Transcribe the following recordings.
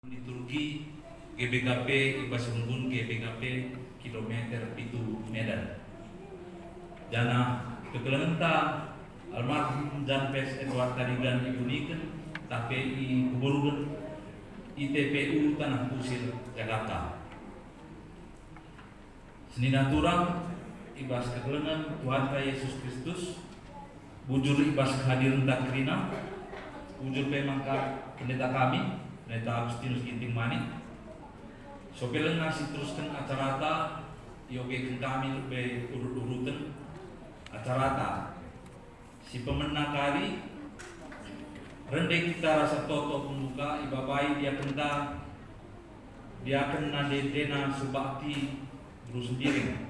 Liturgi GBKP Ibas Rumbun GBKP kilometer itu Medan. Jana kekelenta almarhum Janpes Edward Tarigan Ibuniken TPI Kuburugan ITPU Tanah Kusir Jakarta. Senina turang ibas kekelengan Tuhan Yesus Kristus bujur ibas kehadiran takrina bujur pemangkat pendeta kami Pendeta Agustinus Ginting Manik. Sopelen ngasih teruskan acarata yoge kami lebih urut-urutan acarata si pemenang kari rendeng kita rasa toto pembuka ibabai dia kenta dia kena dena subakti guru sendiri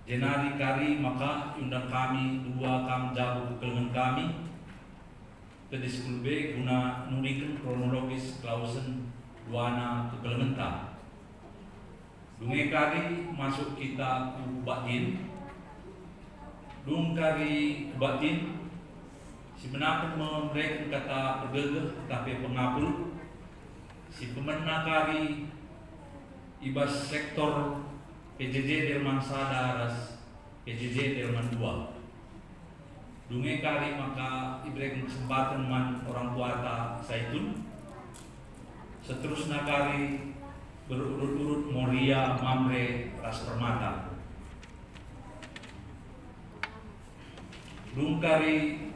jenari kari maka undang kami dua kam jago kekelengan kami ke diskul B guna nurikan kronologis klausen duana kekelementa. Dunge kari masuk kita ke batin. Dung kari ke batin si menakan memberikan kata pergegeh tapi pengabul. Si pemenang kari ibas sektor PJJ Delman Sadaras PJJ Delman 2. Dunge kari maka iberikan kesempatan man orang tua Zaitun. Seterusnya kari berurut-urut Moria Mamre Ras Permata. Dung kari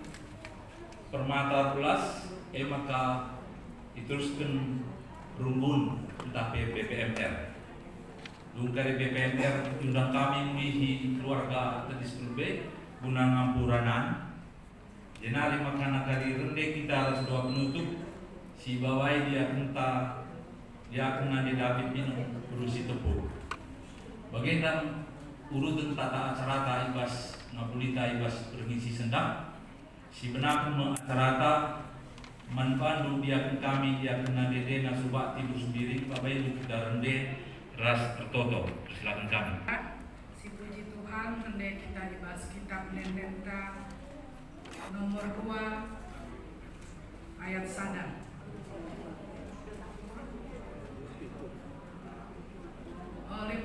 Permata plus maka diteruskan Rumbun tapi BPMR. Dung kari BPMR undang kami mihi keluarga Tedis Kulbe guna ngampuranan. Jenari makana kali rende kita harus doa penutup si bawai dia kena di David minum berusi tepuk. Bagian urutan tata acarata ibas ngapulita ibas berngisi sendang si benakan acarata manpandu dia kami dia kena dede nasubak tidur sendiri babai lu kita rende ras tertoto. Silakan kami. Si puji Tuhan rende kita ibas kitab Nendenta nomor 2 ayat sadar. Oleh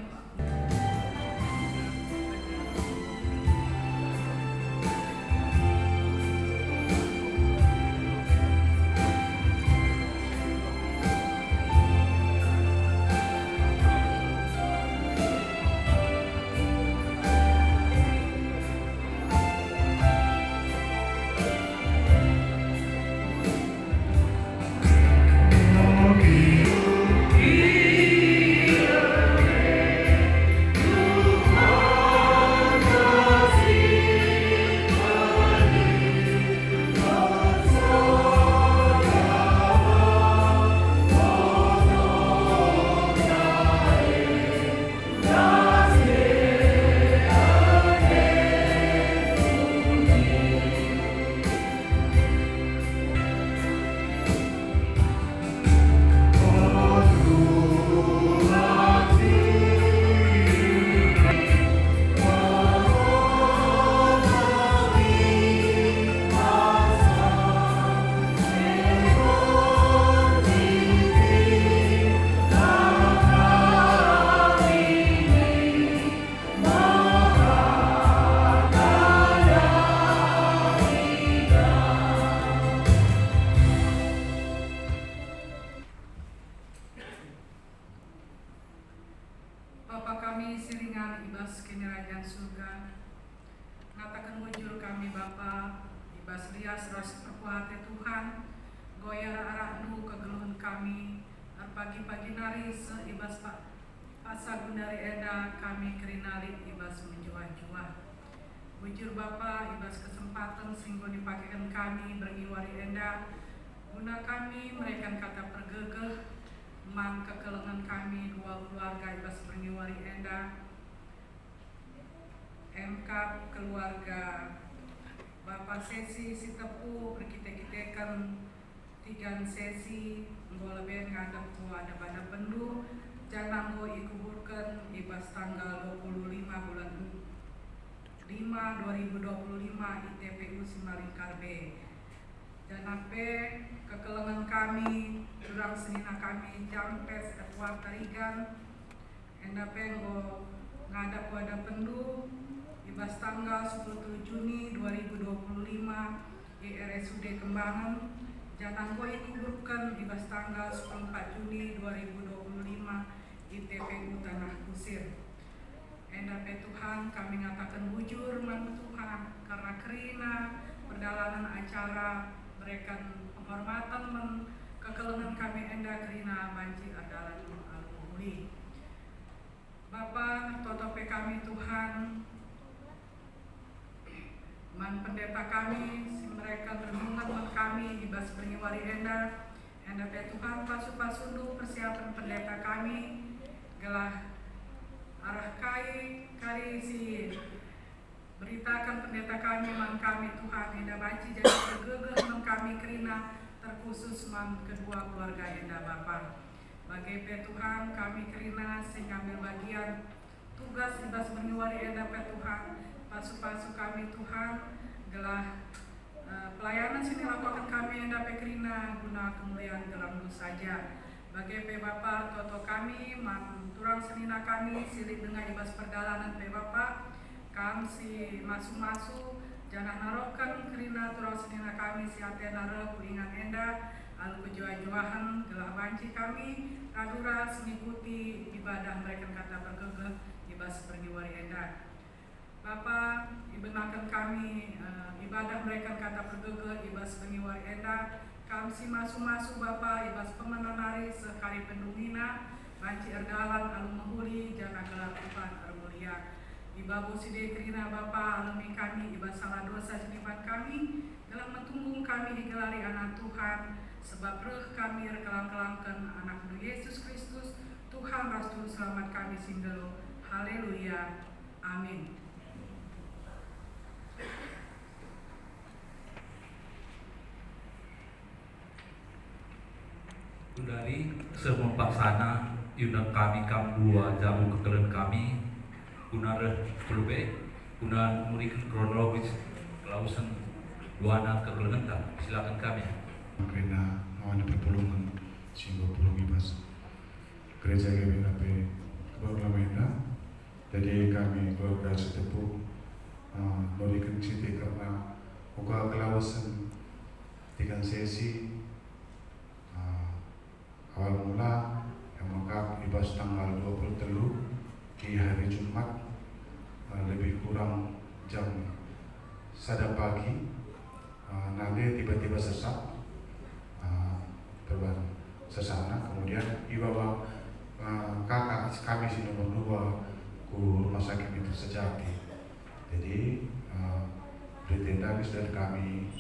Bapa kami siringan ibas kerajaan surga, ngatakan wujud kami Bapa ibas lias ras perkuate Tuhan, goyar arahnu kegeluhan kami, pagi-pagi nari seibas pasal gundari eda kami kerinali ibas menjuah-juah. Wujud Bapa ibas kesempatan sehingga dipakaikan kami beriwari eda, guna kami mereka kata pergegeh man kekelengan kami dua keluarga ibas berniwari enda MK keluarga Bapak Sesi Sitepu berkite-kitekan 3 sesi ngoleben ngadep tua ada pada bendu jananggo ikuburkan ibas tanggal 25 bulan 5 2025 ITPU Simalingkar B. Janape kekelengan kami, durang senina kami jampes ketua tarigan, enda penggo ngadap wadah pendu, ibas tanggal 10 Juni 2025 IRSUD Kembangan, Jananggo ikuburkan ibas tanggal 14 Juni 2025 ITPU Tanah Kusir. Enda pe Tuhan kami ngatakan bujur man Tuhan karena kerina perdalanan acara berikan penghormatan men kekelengan kami enda kerina banci adalah al-Muhuli. Bapa totope kami Tuhan, man pendeta kami, si mereka renungan man kami ibas berngiwari enda pe Tuhan pasu-pasundu persiapan pendeta kami gelah arah kari si beritakan pendeta kami man kami Tuhan enda banci jadi bergeger man kami kerina terkhusus man kedua keluarga enda Bapa. Bagai pe Tuhan kami kerina sing ambil bagian tugas ibas berniwari enda pe Tuhan pasu-pasu kami Tuhan gelah pelayanan sini lakukan kami enda pe kerina guna kemuliaan dalam saja. Bagai pe Bapa toto kami man turang senina kami silik dengan ibas perdalanan pe Bapa kami si masu-masu jangan narokan kerina turang senina kami si ate naro kuingan enda alu kejoa-joahan gelah banci kami kadura mengikuti ibadah mereka kata bergegeh ibas pergiwari enda. Bapa ibenakan kami ibadah mereka kata bergegeh ibas pergiwari enda. Kami si masu-masu Bapa ibas pemenanari sekali pendungina banci erdalan alu mahuli jana gelar Tuhan armulia. Ibabu side kerina Bapa alami kami ibas salah dosa senipan kami dalam mentunggung kami digelari anak Tuhan sebab reh kami rekelang-kelangkan anak Yesus Kristus Tuhan Rasul selamat kami singgelo. Haleluya. Amin. Dari semua paksana yuna kami kam dua jamu kekelen kami guna pelube guna memberikan kronologis lausan duana kekelen silakan kami. Karena awalnya pertolongan sehingga pulang ibas gereja GBNP Kebagulamenda. Jadi kami keluarga setepu memberikan citi karena muka kelausan tiga sesi awal mula yang maka ibas tanggal 23 di hari Jumat lebih kurang jam 1 pagi nanti tiba-tiba sesak terbang sesana kemudian dibawa kakak kami si nomor 2 ke rumah sakit itu Sejati. Jadi Britendaris dari kami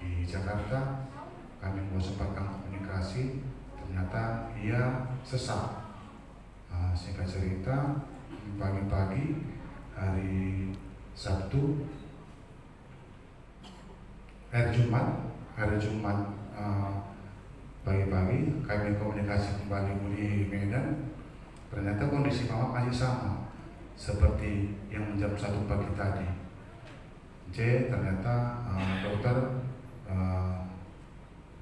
di Jakarta kami mau sempatkan komunikasi ternyata ia sesak. Singkat cerita pagi-pagi hari Sabtu hari Jumat pagi-pagi kami komunikasi kembali di Medan. Ternyata kondisi mama masih sama seperti yang jam 1 pagi tadi. Ternyata dokter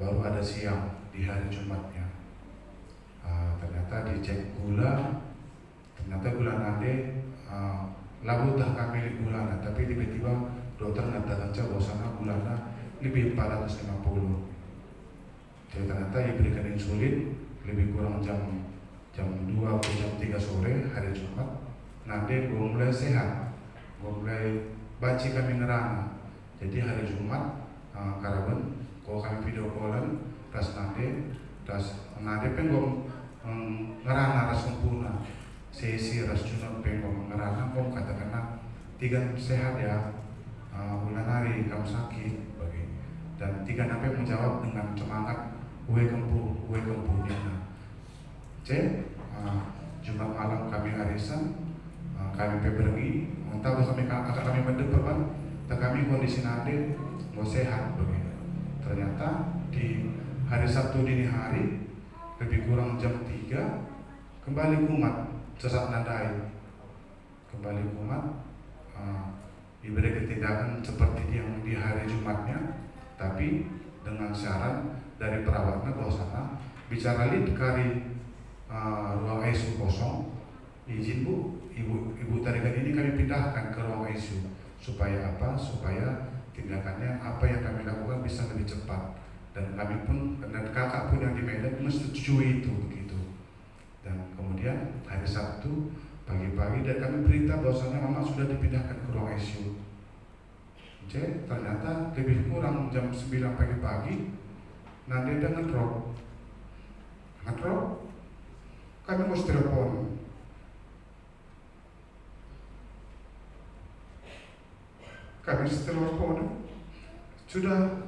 baru ada siang di hari Jumatnya. Ternyata dicek gula, ternyata gula nade lalu tak kami di gula, tapi tiba-tiba dokter mengatakan bahwa gulanya lebih 450. Jadi ternyata diberikan insulin lebih kurang jam 2 atau jam 3 sore hari Jumat. Nade gue mulai sehat, gue mulai banci kami ngerana. Jadi hari Jumat karaben, kalau kami video callan, ras nade penggom ngerana ras sempurna. Sesi ras junot penggom ngerana, kok katakanlah tiga sehat ya, bulan hari kamu sakit bagi. Dan tiga nape menjawab dengan semangat, gue kempu dia. Jumat malam kami arisan, kami pergi, entah kami mendepan, tak kami kondisi nade mau sehat begitu. Ternyata di hari Sabtu dini hari lebih kurang jam 3 kembali kumat sesak nadai, kembali kumat diberi tindakan seperti yang di hari Jumatnya, tapi dengan syarat dari perawatnya bahwasanya bicara kari ruang ICU kosong, izin Bu, ibu tarikan ini kami pindahkan ke ruang ICU supaya apa? Supaya tindakannya apa yang kami lakukan bisa lebih cepat, dan kami pun dan kakak pun yang di Medan menyetujui itu begitu. Dan kemudian hari Sabtu pagi-pagi dan kami berita bahwasanya mama sudah dipindahkan ke ruang ICU. Jadi ternyata lebih kurang jam 9 pagi-pagi nanti ada ngedrop, kami mau telepon. Kami telepon, sudah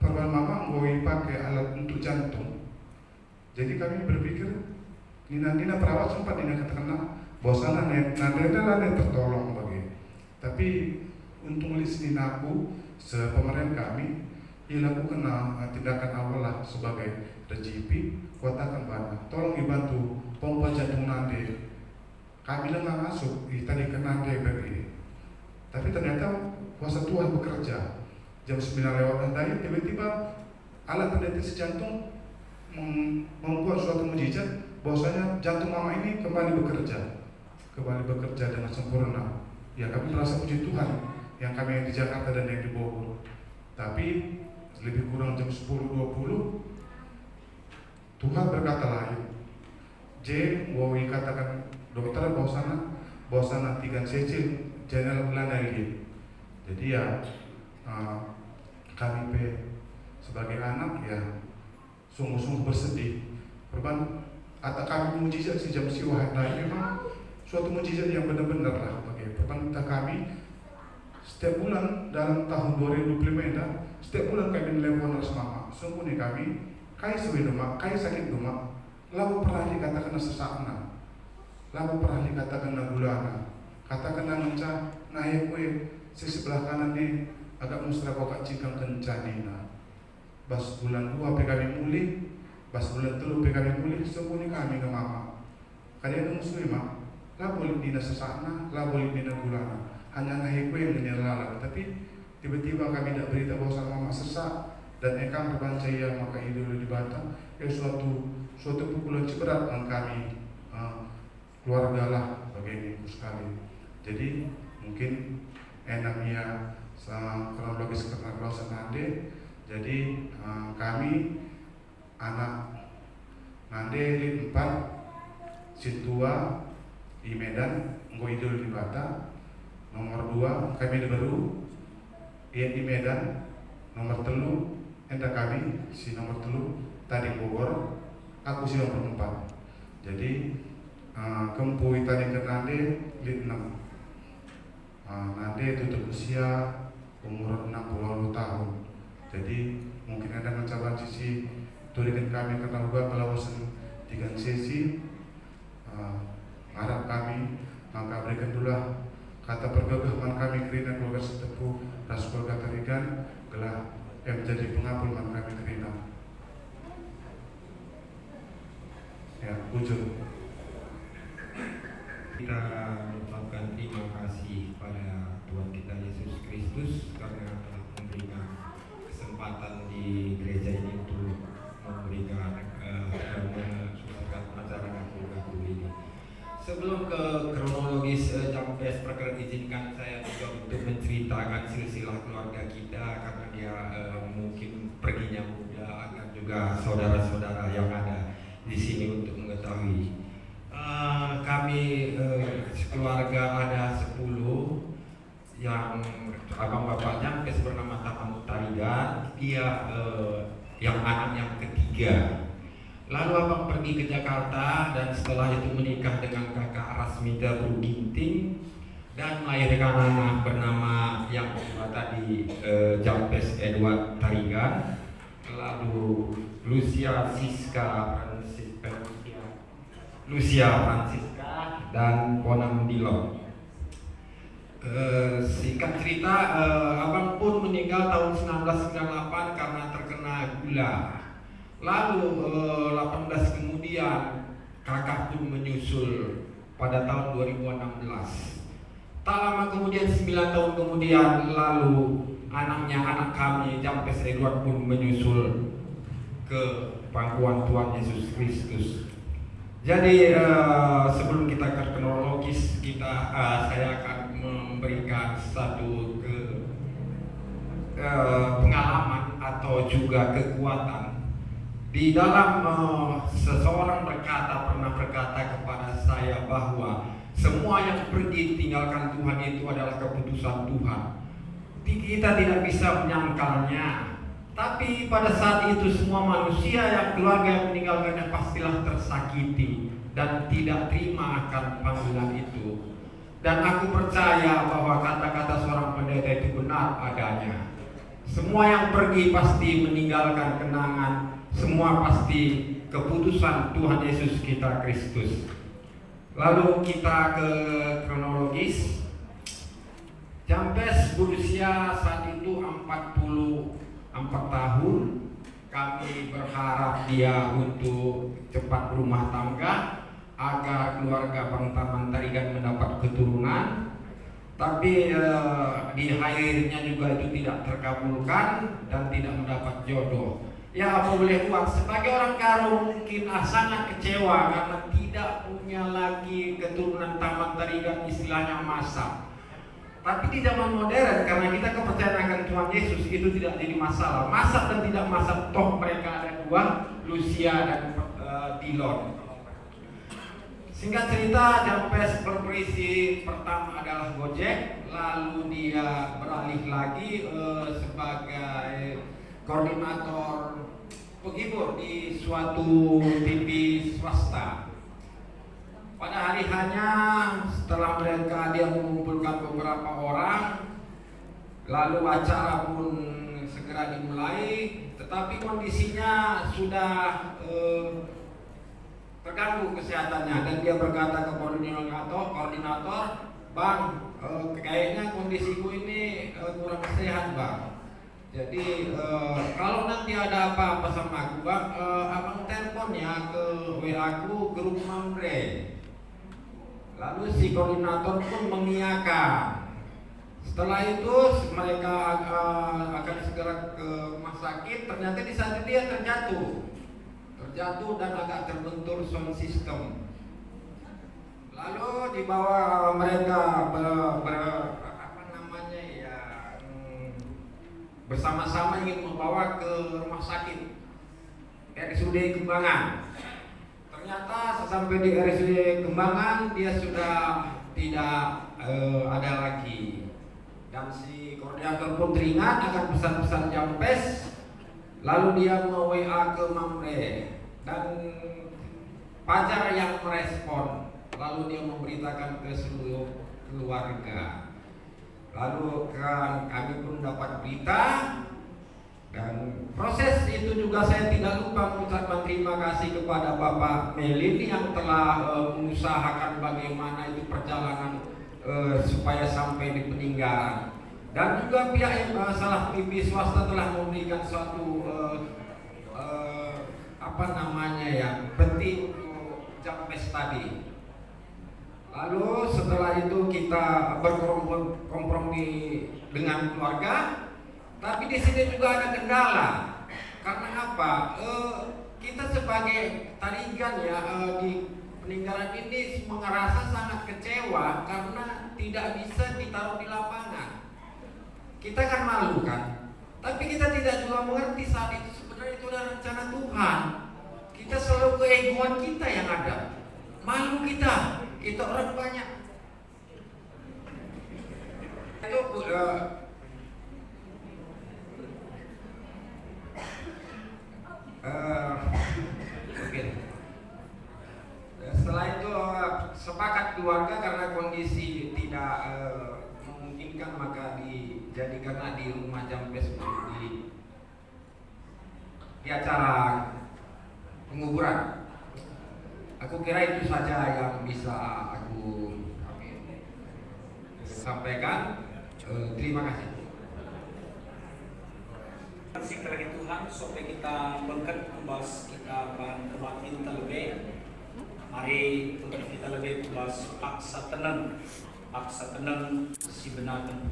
perban mama mau pakai alat untuk jantung. Jadi kami berpikir, Nina perawat sempat Nina katakan bahwasanya nanti tertolong bagi. Tapi untung list Nina aku, sepemeran kami, ia lakukan tindakan awal lah sebagai RGP, katakan banyak. Tolong dibantu pompa jantung nanti. Kami nggak masuk, tadi ke nanti beri. Tapi ternyata kuasa Tuhan bekerja. Jam 9 lewat tadi tiba-tiba alat pendeteksi jantung membuat suatu mujizat bahwasanya jantung mama ini kembali bekerja dengan sempurna. Ya kami merasa puji Tuhan yang kami yang di Jakarta dan yang di Bogor. Tapi lebih kurang jam 10.20 Tuhan berkata lain. Mau katakan dokter bahwasanya 3 cc jangan lagi. Jadi ya kami sebagai anak ya sungguh-sungguh bersedih. Atau kami mujizat si jam siwah nah memang suatu mujizat yang benar-benar lah bagi perbankan kami. Setiap bulan dalam tahun 2025 setiap bulan kami telepon harus mama. Sungguh nih kami kai sewi rumah, kai sakit rumah. Lalu pernah dikatakan sesakna, lalu pernah dikatakan gulana, katakan mencah naik kue si sebelah kanan nih agak musra kok cikang kencanina. Bas bulan 2 kami muli, bas bulan 3 kami muli, sungguh nih kami ke mama. Kalian muslim mak, lah boleh dina sesakna, lah boleh dina gulana. Hanya naik kue yang menyelalat, tapi tiba-tiba kami tidak berita bahwa mama sesak dan ekam terbancaya maka idul di Batam. Suatu pukulan berat dengan kami keluarga lah begini sekali. Jadi mungkin enaknya kronologis kronologis nanti. Jadi kami anak nanti 4 Sintua di Medan Ngoidul di Batam. Nomor 2 kami di Baru Ian di Medan. Nomor 3 entah kami si nomor 3 tadi Bogor. Aku si nomor 4. Jadi kempui tadi ke nanti 6. Nanti tutup usia umur 60 tahun. Jadi mungkin ada mencabar sisi turikan kami karena juga pelawasan 3 sesi. Harap kami maka berikan dulu kata pergagaman kami kerina keluarga setepu ras keluarga tarikan gelah yang menjadi pengabul man kami kerina. Ya, ujung. Kita mengucapkan terima kasih pada Tuhan kita Yesus Kristus karena telah memberikan kesempatan di gereja ini untuk memberikan mensukseskan acara Natal ini. Sebelum ke kronologis Jampes perkenan, izinkan saya juga untuk menceritakan silsilah keluarga kita karena dia mungkin perginya muda agar juga saudara-saudara yang ada di sini untuk mengetahui. Kami keluarga ada 10 yang abang bapaknya bernama Tamu Tarigan, dia yang anak yang ketiga. Lalu abang pergi ke Jakarta dan setelah itu menikah dengan kakak Rasmita Bruginting dan melahirkan anak bernama yang tadi Jampes Edward Tarigan. Lalu Lucia Francisca dan Ponam Dilon. Singkat cerita, abang pun meninggal tahun 1998 karena terkena gula. Lalu 18 kemudian kakak pun menyusul pada tahun 2016. Tak lama kemudian 9 tahun kemudian lalu anak kami Jampes Edward pun menyusul ke pangkuan Tuhan Yesus Kristus. Jadi sebelum kita ke kronologis, saya akan memberikan satu pengalaman atau juga kekuatan di dalam seseorang pernah berkata kepada saya bahwa semua yang pergi tinggalkan Tuhan itu adalah keputusan Tuhan. Kita tidak bisa menyangkalnya. Tapi pada saat itu semua manusia yang keluarga yang meninggalkannya pastilah tersakiti dan tidak terima akan panggilan itu. Dan aku percaya bahwa kata-kata seorang pendeta itu benar adanya. Semua yang pergi pasti meninggalkan kenangan, semua pasti keputusan Tuhan Yesus kita Kristus. Lalu kita ke kronologis. Jampes berusia saat itu 44 tahun. Kami berharap dia untuk cepat berumah tangga agar keluarga Bang Taman Tarigan mendapat keturunan. Tapi di akhirnya juga itu tidak terkabulkan dan tidak mendapat jodoh. Ya, apa boleh buat, sebagai orang Karo mungkin sangat kecewa karena tidak punya lagi keturunan Taman Tarigan, istilahnya masak. Tapi di zaman modern, karena kita kepercayaan akan Tuhan Yesus, itu tidak jadi masalah. Masak dan tidak masak, toh mereka ada dua, Lucia dan Dillon. Singkat cerita, Jampes berprofesi pertama adalah Gojek, lalu dia beralih lagi sebagai koordinator penghibur di suatu TV swasta. Pada hari hanya setelah dia mengumpulkan beberapa orang, lalu acara pun segera dimulai, tetapi kondisinya sudah terganggu kesehatannya dan dia berkata ke koordinator, "Bang, kayaknya kondisiku ini kurang sehat, Bang. Jadi kalau nanti ada apa-apa sama aku, Bang, abang telepon ya ke WA aku grup Mamre." Lalu si koordinator pun mengiyakan. Setelah itu mereka akan segera ke rumah sakit. Ternyata di saat itu dia terjatuh dan agak terbentur sound system. Lalu dibawa mereka bersama-sama ingin membawa ke rumah sakit RSUD Kembangan. Ternyata sesampai di RSUD Kembangan dia sudah tidak ada lagi. Dan si koordinator pun teringat akan pesan-pesan Jampes. Lalu dia WA ke Mamre dan Pajar yang merespon. Lalu dia memberitakan ke seluruh keluarga. Lalu kami pun dapat berita. Dan proses itu juga saya tidak lupa mengucapkan terima kasih kepada Bapak Melin yang telah mengusahakan bagaimana itu perjalanan supaya sampai di peninggalan. Dan juga pihak salah TV swasta telah memberikan suatu peti untuk Jampes tadi. Lalu setelah itu kita berkompromi dengan keluarga, tapi di sini juga ada kendala. Karena apa? Kita sebagai Tarigan ya di peninggalan ini merasa sangat kecewa karena tidak bisa ditaruh di lapangan. Kita kan malu kan, tapi kita tidak juga mengerti saat itu sebenarnya itu adalah rencana Tuhan. Kita selalu keegoan kita yang ada, malu kita orang banyak. Itu oke. Setelah itu sepakat keluarga karena kondisi tidak memungkinkan, maka dijadikanlah di rumah Jampes di acara penguburan. Aku kira itu saja yang bisa aku sampaikan. Terima kasih. Terima kasih Tuhan supaya kita berkat membahas kita akan kebaktian terlebih. Mari kita lebih membahas paksa tenang si benakan.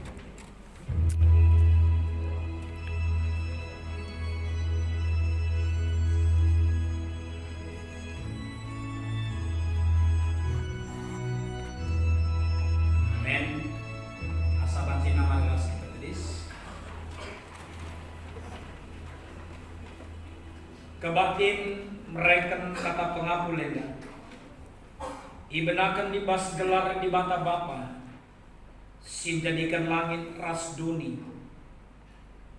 kebatin mereka kata pengapu lenda. Ibenakan dibas gelar di bata Bapa, si jadikan langit ras duni.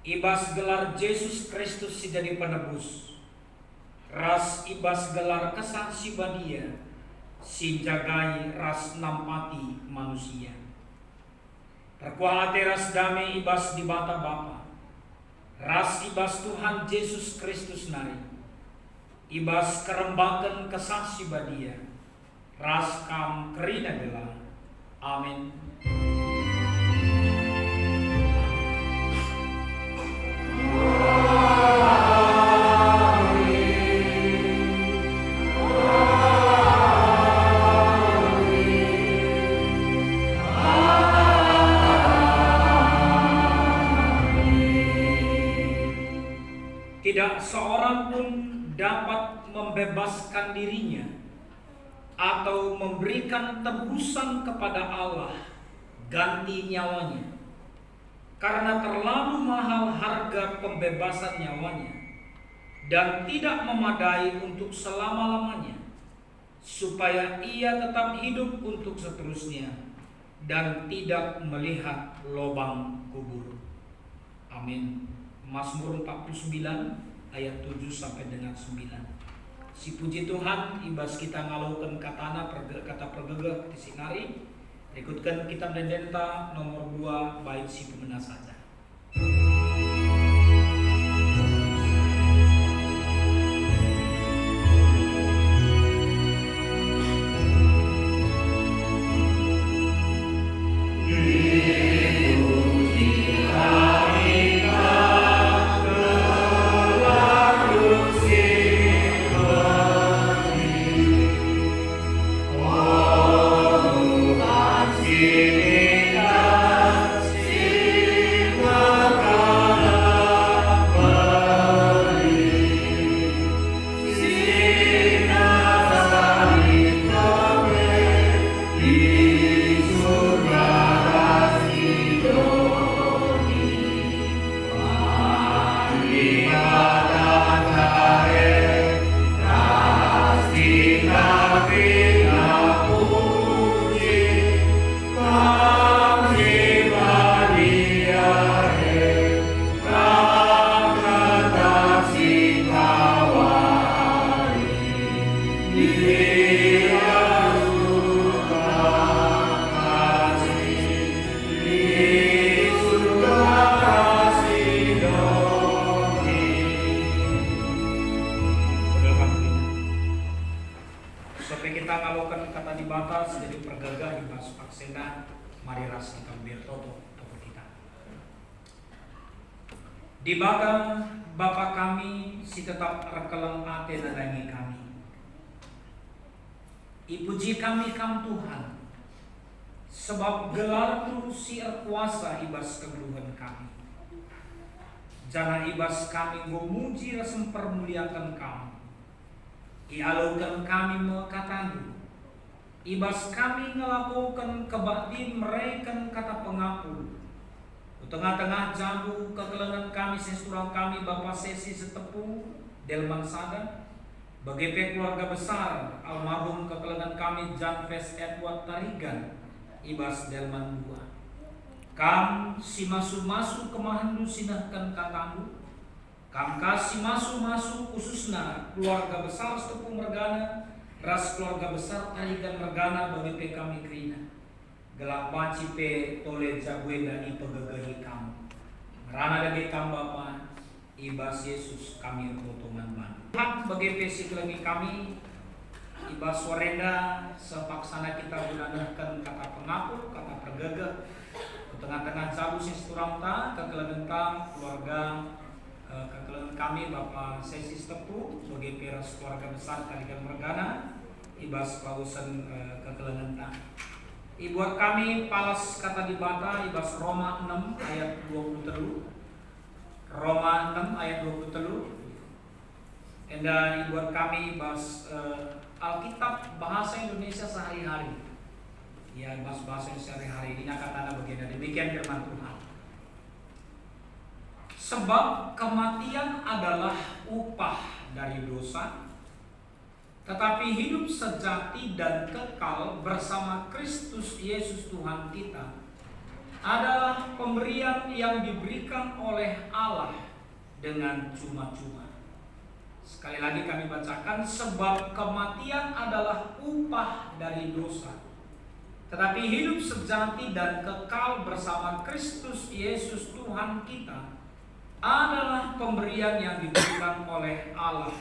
Ibas gelar Yesus Kristus si jadi penebus. Ras ibas gelar kesaksi badia, si jagai ras nampati manusia. Perkuah hati ras damai ibas di bata Bapa. Ras ibas Tuhan Yesus Kristus nari. Ibas kerembakan kesaksi badia. Ras kam kerina gelar. Amin. Tidak seorang pun dapat membebaskan dirinya atau memberikan tebusan kepada Allah ganti nyawanya, karena terlalu mahal harga pembebasan nyawanya dan tidak memadai untuk selama-lamanya, supaya ia tetap hidup untuk seterusnya dan tidak melihat lubang kubur. Amin. Mazmur 49 ayat 7 sampai dengan 9. Si puji Tuhan ibas kita ngalaukan kata pergegah di sinari. Ikutkan kitab Dendenta nomor 2 bait si pemena saja. Di baga Bapa kami si tetap rekeleng ate nadangi kami. Ipuji kami kam Tuhan, sebab gelar-Mu si kuasa ibas kegeluhan kami. Jangan ibas kami memuji rasa permuliakan kamu. Ialaukan kami mekatamu. Ibas kami ngelakukan kebakti mereka kata pengaku. Tengah-tengah jambu kegelengan kami sesurang kami Bapak Sesi Setepu Delman Sada, bagi keluarga besar almarhum kegelengan kami Janves Edward Tarigan ibas Delman Dua. Kam si masu-masu kemahandu sinahkan katamu. Kam kasih masu-masu khususna keluarga besar Setepu Mergana, ras keluarga besar Tarigan Mergana bagi kami kerina. Gelap panci pe tole jaguenda i pegagahi kamu. Merana dagi kam Bapa, ibas Yesus kami potongan ban. Hak bagi pesi kelengi kami, ibas warenda sepaksana kita gunakan kata pengaku, kata pergagah. Tengah-tengah jabu sisturang ta, kekelengan keluarga kekelengan kami Bapak Sesi Setepu sebagai peras keluarga besar Tarigan Mergana, ibas pausan kekelengan ta. Ibuat kami palas kata di bata ibas Roma 6 ayat 23. Roma 6 ayat 23. Dan ibuat kami ibas Alkitab bahasa Indonesia sehari-hari. Ya, bahasa sehari-hari ini kata bagian demikian firman Tuhan. Sebab kematian adalah upah dari dosa, tetapi hidup sejati dan kekal bersama Kristus Yesus Tuhan kita adalah pemberian yang diberikan oleh Allah dengan cuma-cuma. Sekali lagi kami bacakan, sebab kematian adalah upah dari dosa, tetapi hidup sejati dan kekal bersama Kristus Yesus Tuhan kita adalah pemberian yang diberikan oleh Allah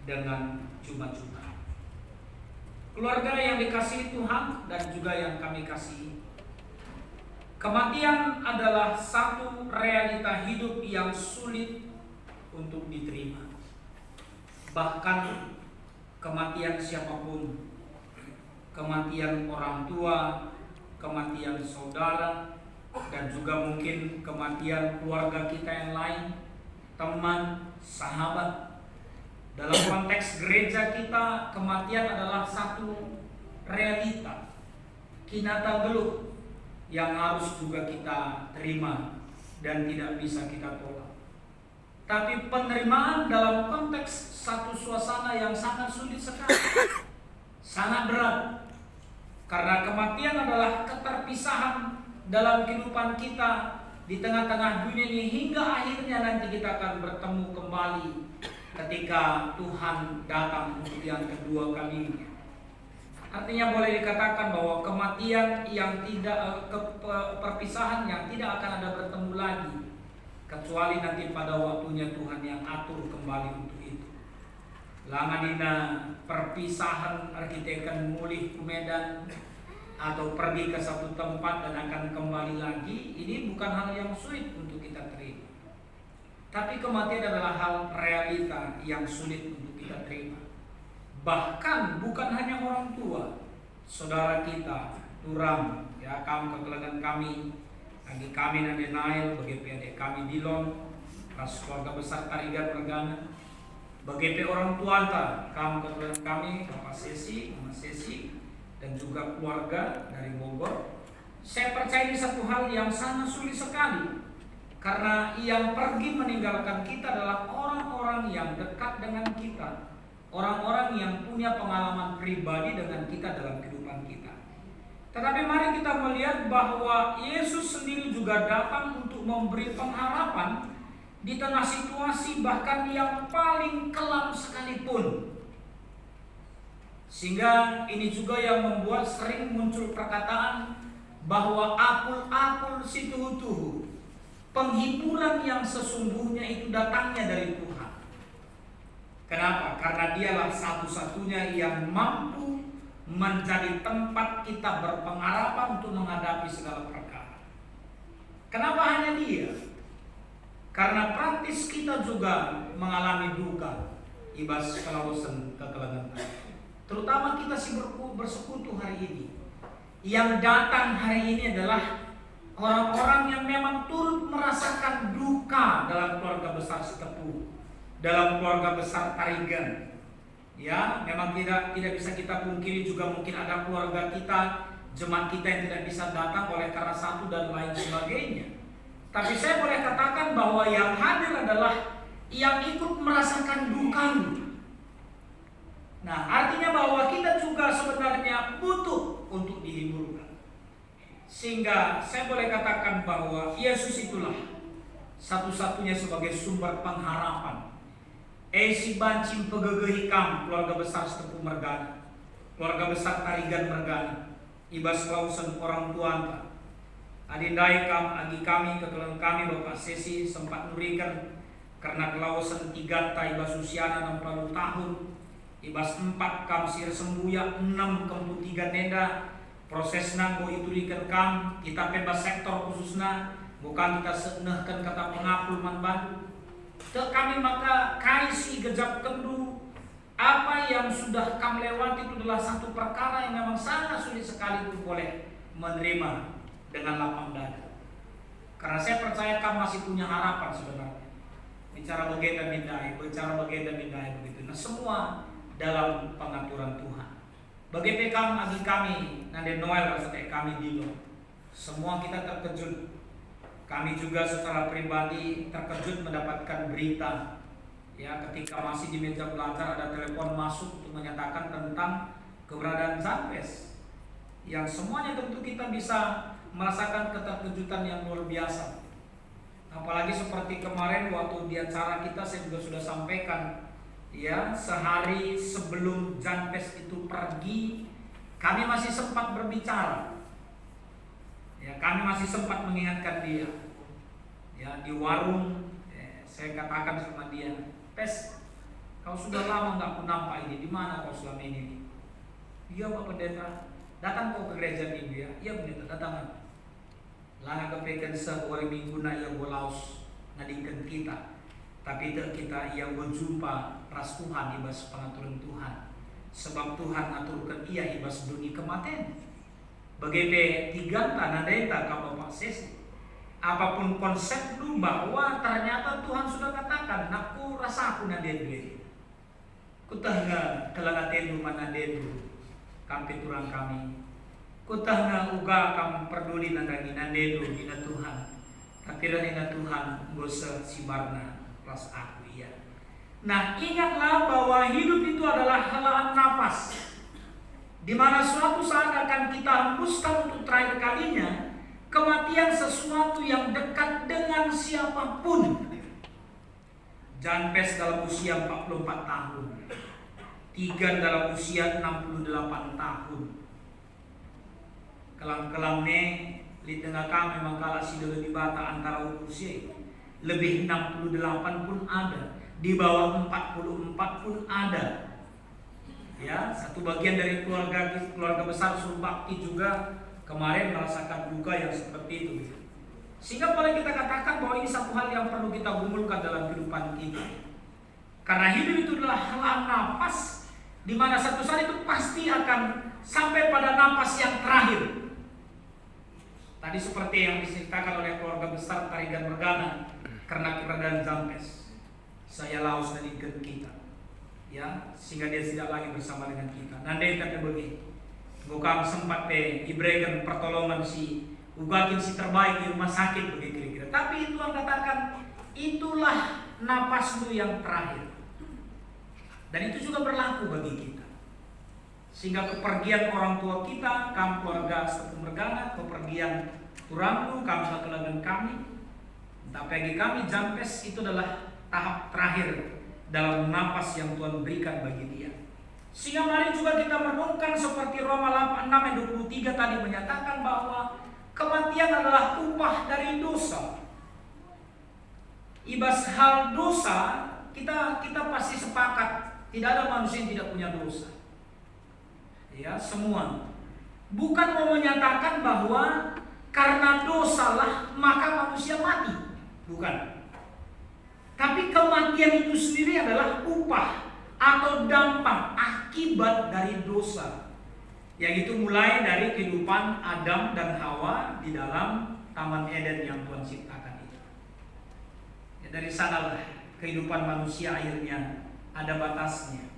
dengan cuma-cuma. Keluarga yang dikasihi Tuhan dan juga yang kami kasihi, kematian adalah satu realita hidup yang sulit untuk diterima. Bahkan kematian siapapun, kematian orang tua, kematian saudara, dan juga mungkin kematian keluarga kita yang lain, teman, sahabat. Dalam konteks gereja kita, kematian adalah satu realita, kinata geluh yang harus juga kita terima dan tidak bisa kita tolak. Tapi penerimaan dalam konteks satu suasana yang sangat sulit sekali, sangat berat. Karena kematian adalah keterpisahan dalam kehidupan kita di tengah-tengah dunia ini, hingga akhirnya nanti kita akan bertemu kembali ketika Tuhan datang untuk yang kedua kalinya. Artinya boleh dikatakan bahwa kematian yang tidak, perpisahan yang tidak akan ada bertemu lagi, kecuali nanti pada waktunya Tuhan yang atur kembali untuk itu. Langadina perpisahan arsitekkan mulih ke Medan atau pergi ke satu tempat dan akan kembali lagi, ini bukan hal yang sulit untuk kita terima. Tapi kematian adalah hal realita yang sulit untuk kita terima. Bahkan bukan hanya orang tua, saudara kita, turam, ya kamu kekelangan kami, bagi kami Nade Nail, bagi adik kami Dilon, ras keluarga besar Tarigan Mergana, bagi orang tua kamu kekelangan kami, Bapak Sesi, Mama Sesi, dan juga keluarga dari Bogor. Saya percaya ini satu hal yang sangat sulit sekali. Karena yang pergi meninggalkan kita adalah orang-orang yang dekat dengan kita, orang-orang yang punya pengalaman pribadi dengan kita dalam kehidupan kita. Tetapi mari kita melihat bahwa Yesus sendiri juga datang untuk memberi pengharapan di tengah situasi bahkan yang paling kelam sekalipun. Sehingga ini juga yang membuat sering muncul perkataan bahwa apul-apul situhutuhu, penghiburan yang sesungguhnya itu datangnya dari Tuhan. Kenapa? Karena dialah satu-satunya yang mampu menjadi tempat kita berpengharapan untuk menghadapi segala perkara. Kenapa hanya dia? Karena praktis kita juga mengalami duka, ibas kelausan kekelangan. Terutama kita si bersekutu hari ini. Yang datang hari ini adalah orang-orang yang memang turut merasakan duka dalam keluarga besar Setepu, dalam keluarga besar Tarigan. Ya, memang tidak bisa kita pungkiri juga mungkin ada keluarga kita, jemaat kita yang tidak bisa datang oleh karena satu dan lain sebagainya. Tapi saya boleh katakan bahwa yang hadir adalah yang ikut merasakan dukanya. Nah, artinya bahwa kita juga sebenarnya butuh untuk dihiburkan. Sehingga saya boleh katakan bahwa Yesus itulah satu-satunya sebagai sumber pengharapan. Si bancim pegegehikam keluarga besar Setepu Mergana, keluarga besar Tarigan Mergana, ibas kelausan orang tuanta. Adindai agi kami ketulan kami Bapak Sesi sempat nurikan karena kelausan 3 ibas usiana 60 tahun, ibas 4 kam sir sembuya 6 kempu 3 nenda. Prosesna go itu dikekam kita bebas sektor khususnya bukan kita senehkan kata pengapul man bantu te kami maka kaisi gejap kendu apa yang sudah kami lewati itu adalah satu perkara yang memang sangat sulit sekali untuk boleh menerima dengan lapang dada. Karena saya percaya kamu masih punya harapan sebenarnya. Bicara bagian dan begitu. Nah, semua dalam pengaturan Tuhan. Bagi PKM agi kami Nade Noel serta kami Dilo, semua kita terkejut. Kami juga secara pribadi terkejut mendapatkan berita Ya, ketika masih di meja belajar ada telepon masuk untuk menyatakan tentang keberadaan Janpes, yang semuanya tentu kita bisa merasakan keterkejutan yang luar biasa. Apalagi seperti kemarin waktu di acara kita, saya juga sudah sampaikan, ya, sehari sebelum Janpes itu pergi, kami masih sempat berbicara. Ya, kami masih sempat mengingatkan dia. Ya, di warung, saya katakan sama dia, Pes, kau sudah lama nggak aku nampak ini, di mana kau selama ini? Iya Pak Pendeta, datang kau ke gereja minggu ya? Iya Pendeta, datang. Langa kepekan sebuah minggu na ia bolaus nadingkan kita, tapi kita ia berjumpa ras Tuhan ibas pengaturan Tuhan, sebab Tuhan aturkan ia ibas dunia kematian. Bagi tiga tanadeta kau Bapak Sesi. Apapun konsep lu bahwa ternyata Tuhan sudah katakan, aku rasa aku nadedwe. Kutahna kelagaten rumah nadedu kampi turang kami. Kutahna uga kam peduli nandangi nadedu ina Tuhan. Tapi ina Tuhan bosa sibarna ras aku iya. Nah, ingatlah bahwa hidup itu adalah helaan nafas, di mana suatu saat akan kita hembuskan untuk terakhir kalinya. Kematian sesuatu yang dekat dengan siapapun. Janpes dalam usia 44 tahun, Tigan dalam usia 68 tahun. Kelang-kelangnya di tengah kami mangkala sidolo di bata antara usia lebih 68 pun ada, di bawah 44 pun ada. Ya, satu bagian dari keluarga besar Surbakti juga kemarin merasakan duka yang seperti itu. Sehingga boleh kita katakan bahwa ini satu hal yang perlu kita gumulkan dalam kehidupan kita. Karena hidup itu adalah helaan nafas, di mana satu saat itu pasti akan sampai pada nafas yang terakhir. Tadi seperti yang diceritakan oleh keluarga besar Tarigan Mergana, karena keberadaan Janpes, saya laus dan ikut kita, ya, sehingga dia tidak lagi bersama dengan kita. Nandai tapi begini. Bukan sempat diberikan pertolongan si ugakin si terbaik di rumah sakit begitu kira-kira. Tapi Tuhan katakan itulah napasmu yang terakhir. Dan itu juga berlaku bagi kita. Sehingga kepergian orang tua kita, kamu keluarga Sepuh Mergana, kepergian turangku, kamu satu kami, tapi bagi kami Janpes itu adalah tahap terakhir dalam napas yang Tuhan berikan bagi dia. Sehingga mari juga kita merenungkan seperti Roma 6 ayat 23 tadi menyatakan bahwa kematian adalah upah dari dosa. Ibas hal dosa, kita pasti sepakat, tidak ada manusia yang tidak punya dosa. Ya, semua. Bukan mau menyatakan bahwa karena dosalah maka manusia mati. Bukan. Tapi kematian itu sendiri adalah upah atau dampak akibat dari dosa, yang itu mulai dari kehidupan Adam dan Hawa di dalam Taman Eden yang Tuhan ciptakan itu. Ya, dari sanalah kehidupan manusia akhirnya ada batasnya.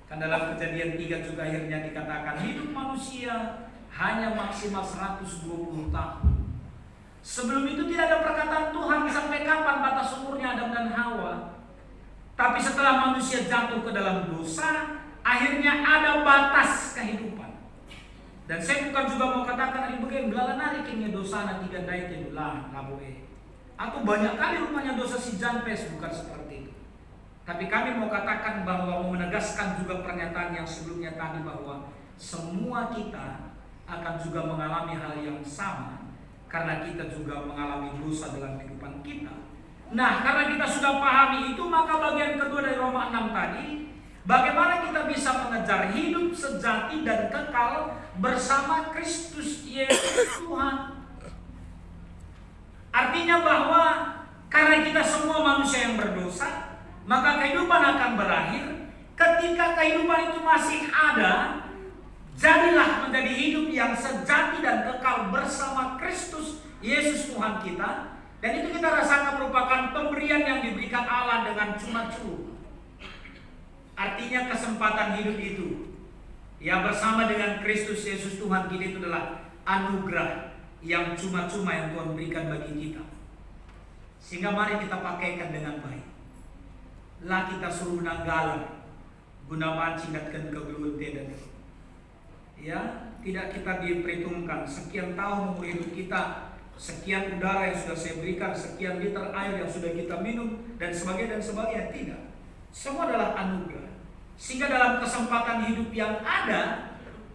Kan dalam Kejadian 3 juga akhirnya dikatakan hidup manusia hanya maksimal 120 tahun. Sebelum itu tidak ada perkataan Tuhan sampai kapan batas umurnya Adam dan Hawa. Tapi setelah manusia jatuh ke dalam dosa, akhirnya ada batas kehidupan. Dan saya bukan juga mau katakan ini begini, belalang narikinnya dosa na tiga daya kedulah kaboe. Atau banyak kali rumahnya dosa si Janpes, bukan seperti itu. Tapi kami mau katakan bahwa mau menegaskan juga pernyataan yang sebelumnya tadi bahwa semua kita akan juga mengalami hal yang sama karena kita juga mengalami dosa dalam kehidupan kita. Nah, karena kita sudah pahami itu, maka bagian kedua dari Roma 6 tadi, bagaimana kita bisa mengejar hidup sejati dan kekal bersama Kristus Yesus Tuhan. Artinya bahwa karena kita semua manusia yang berdosa, maka kehidupan akan berakhir. Ketika kehidupan itu masih ada, jadilah menjadi hidup yang sejati dan kekal bersama Kristus Yesus Tuhan kita. Dan itu kita rasakan merupakan pemberian yang diberikan Allah dengan cuma-cuma. Artinya kesempatan hidup itu, ya, bersama dengan Kristus Yesus Tuhan kita itu adalah anugerah yang cuma-cuma yang Tuhan berikan bagi kita. Sehingga mari kita pakaikan dengan baik. lah kita suruh nanggalan guna mancingkan kegeluhan tidak. Ya, tidak kita diperhitungkan sekian tahun umur hidup kita, sekian udara yang sudah saya berikan, sekian liter air yang sudah kita minum, dan sebagainya. Tidak. Semua adalah anugerah. Sehingga dalam kesempatan hidup yang ada,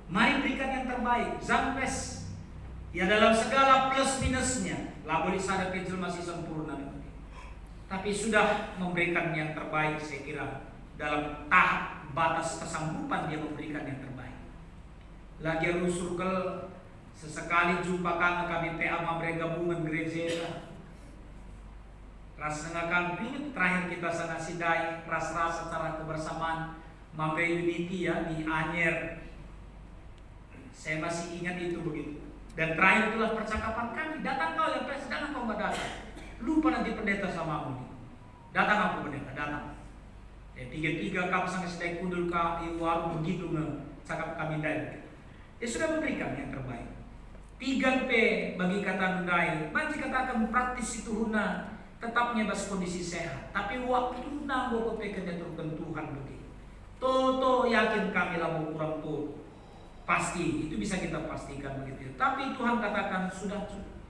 mari berikan yang terbaik. Zampes, ya dalam segala plus minusnya, lah boleh sadar kecil masih sempurna. Tapi sudah memberikan yang terbaik, saya kira dalam tahap batas kesanggupan dia memberikan yang terbaik. Lagi rusurkel sesekali jumpa kami PA mamre gabungan gereja. Ras nengakan pingat terakhir kita sana sidai ras-ras secara kebersamaan mamre unity ya di Anyer. Saya masih ingat itu begitu. Dan terakhir itulah percakapan kami. Datang kau ya pres, datang kau datang. Lupa nanti pendeta sama aku. Datang aku pendeta, datang. Tiga kamu sangat sedai kundul ka warung begitu cakap kami dari. Dia sudah memberikan yang terbaik. 3P bagi kata ndai. Bagi katakan praktis itu huna tetapnya bas kondisi sehat. Tapi waktu huna gua kepekan turun Tuhan begitu. Toto yakin kami lah mau kurang tuh. Pasti itu bisa kita pastikan begitu. Tapi Tuhan katakan sudah cukup.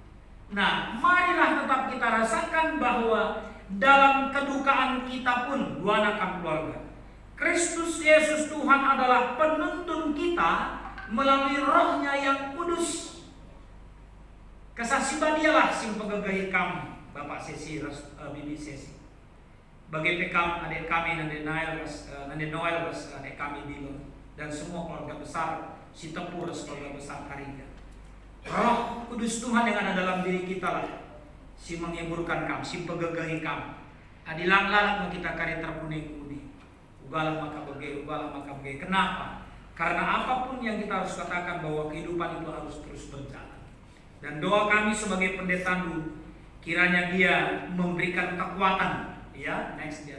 Nah, marilah tetap kita rasakan bahwa dalam kedukaan kita pun dua anak keluarga, Kristus Yesus Tuhan adalah penuntun kita melalui Roh-Nya yang kudus. Kesaksian dialah sing pegagahi kami, Bapak Sesi, Bibi Sesi. Bagi pekam adik kami nanti Noel, adik kami Dilo, dan semua keluarga besar si Tepur, keluarga besar Karija. Roh Kudus Tuhan yang ada dalam diri kita lah si menghiburkan kami, si pegagahi kami. Adilang lalat kita karya terpuning-puning. Ugalah maka begai. Kenapa? Karena apapun yang kita harus katakan bahwa kehidupan itu harus terus berjalan. Dan doa kami sebagai pendeta dulu, kiranya dia memberikan kekuatan, ya, next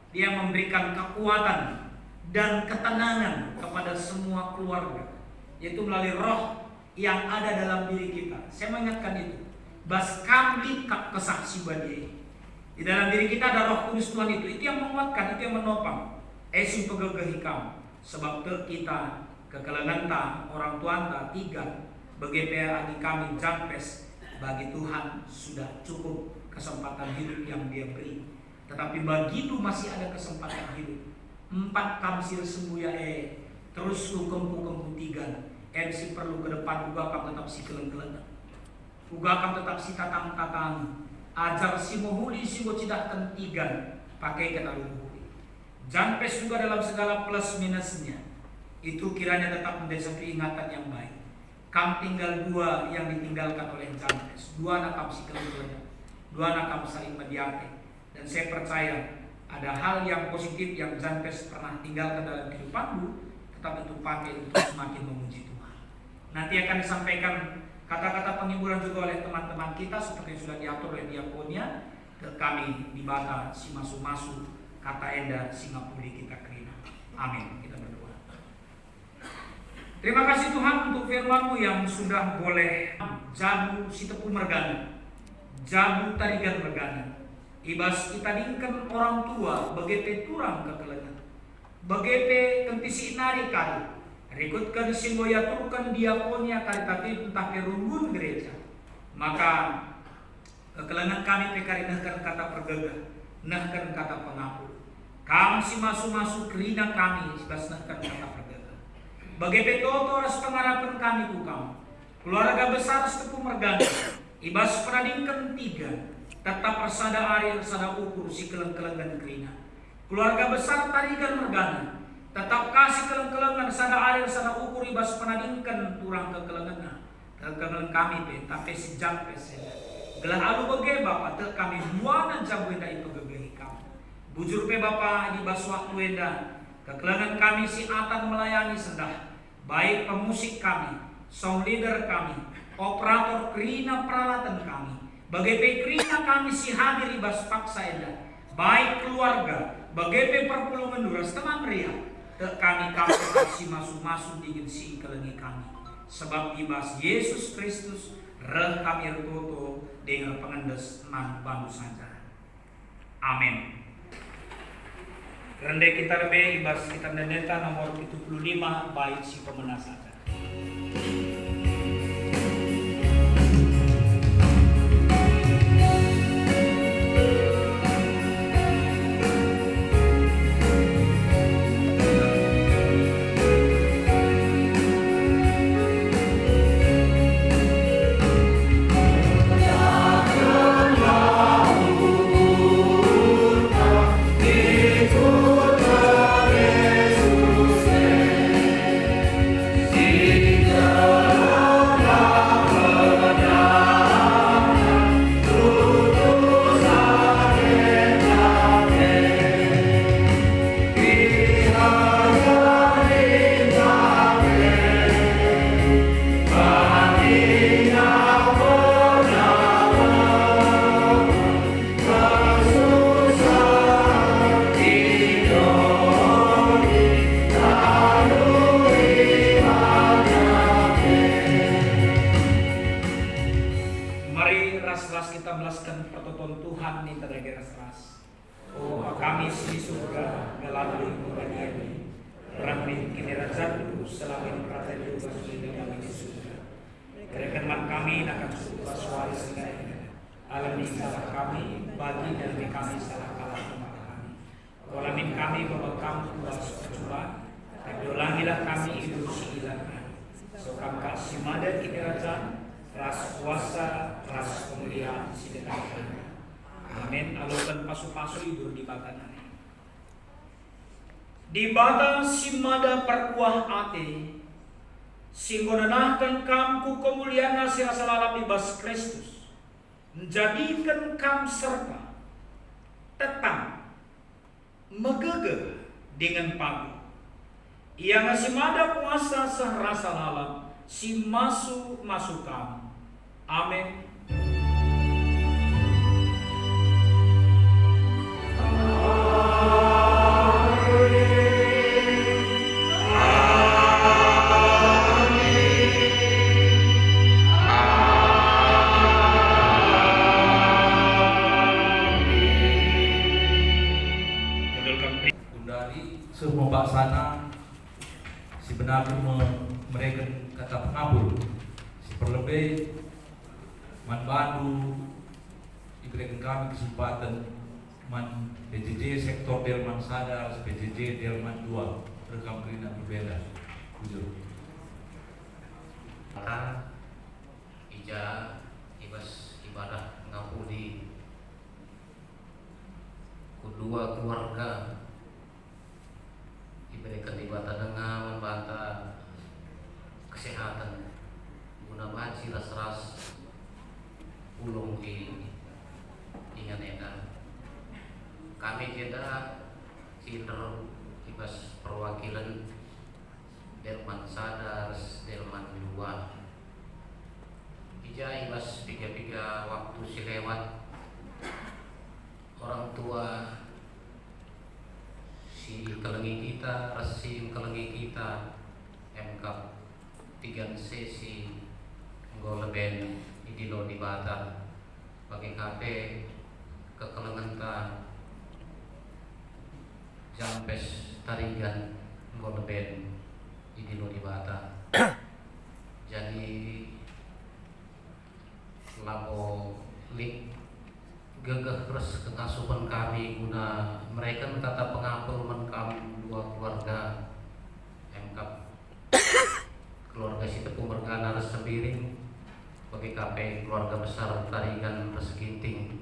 dia memberikan kekuatan dan ketenangan kepada semua keluarga, yaitu melalui roh yang ada dalam diri kita. Saya mengingatkan itu. Bas kami kesaksi badi. Di dalam diri kita ada Roh Kudus Tuhan itu yang menguatkan, itu yang menopang. Esim pegagahi kamu. Sebab kita kekelangan orang tua tiga BGPR adi kami jampes bagi Tuhan sudah cukup kesempatan hidup yang dia beri. Tetapi begitu masih ada kesempatan hidup. 4 kamsir sembuya terus hukum tiga. MC perlu ke depan juga akan tetap si keleng-keleng. Juga akan tetap si tatang-tatang. Ajar si mohuli si bocidah kentigan pakai kena luhuri. Jampes juga dalam segala plus minusnya. Itu kiranya tetap menjadi satu ingatan yang baik. Kam tinggal 2 yang ditinggalkan oleh Jampes. 2 anak kam si keleng-keleng. 2 anak kam saling mediate. Dan saya percaya ada hal yang positif yang Jampes pernah tinggalkan dalam kehidupanmu, tetap itu pakai untuk semakin memuji Tuhan. Nanti akan disampaikan kata-kata penghiburan juga oleh teman-teman kita seperti yang sudah diatur oleh diakonia ke kami di Bata si masu-masu kata enda Singapura kita kerina. Amin. Kita berdoa. Terima kasih Tuhan untuk firman-Mu yang sudah boleh jabu si tepu mergana, jabu tarigan mergana. Ibas kita dingkan orang tua bagepe turang kekelengan, bagepe kentisi inari kali. Rikutkan simboya turkan diakonia karitatif entah kerungun gereja. Maka kekelangan kami pekarinahkan kata pergagah, nahkan kata pengampun. Kami si masu-masu kerina kami sebas nahkan kata pergagah. Bagai toto ras pengharapan kami ku kamu. Keluarga besar setepu mergana. Ibas pradingkan 3. Tetap persada ari persada ukur si keleng-kelengan kerina. Keluarga besar tarigan mergana. Tetap kasih keleng-kelengan sada air sada ukur ibas penadingkan turang kekelengan kami pe tapi si Jampes gelah alu bege Bapak tek kami buanan jabu enda itu gegehi kamu bujur pe Bapak ibas waktu enda kekelengan kami si atan melayani sendah baik pemusik kami, song leader kami, operator kerina peralatan kami bagai pe kerina kami si hadir ibas paksa enda baik keluarga bagai pe perpulungan duras teman meriah kami kasih masuk dingin si kelengi kami sebab ibas Yesus Kristus reh kami ertoto dengan pengendes man bandu saja. Amin. Rende kita lebih ibas kita nendeta nomor 75 bait si pemenasatan. Di bata simada perkuah ate singgonanahkan kam ku kemuliaan nasi asalalam ibas Kristus menjadikan kam serta tetap megege dengan pagu ia ngasih mada puasa serasa lalam si masuk kam. Amin. Semua baksana si benar mereka kata pengabul si perlebih man bandu diberikan kami kesempatan man PJJ sektor Delman Sadar PJJ Delman 2 rekam kerina berbeda jujur ija ibas ibadah ngapudi kedua keluarga diberikan ibatan dengan membantah kesehatan guna baci ras ulung ingat edan kami tidak cinder ibas perwakilan Delman Sadar Delman 2 ija ibas piga-piga waktu si lewat orang tua si kelengi kita, resim kelengi kita, MK 3C si Goleben idilo di Batam, bagi KP kekelengan ta Jampes Tarigan Goleben idilo di Batam. Jadi lapo lik gegah terus kekasuhan kami guna mereka kata pengapel menkam dua keluarga MK keluarga si tepung bergana res sembiring bagi KP keluarga besar Tarigan Reseginting.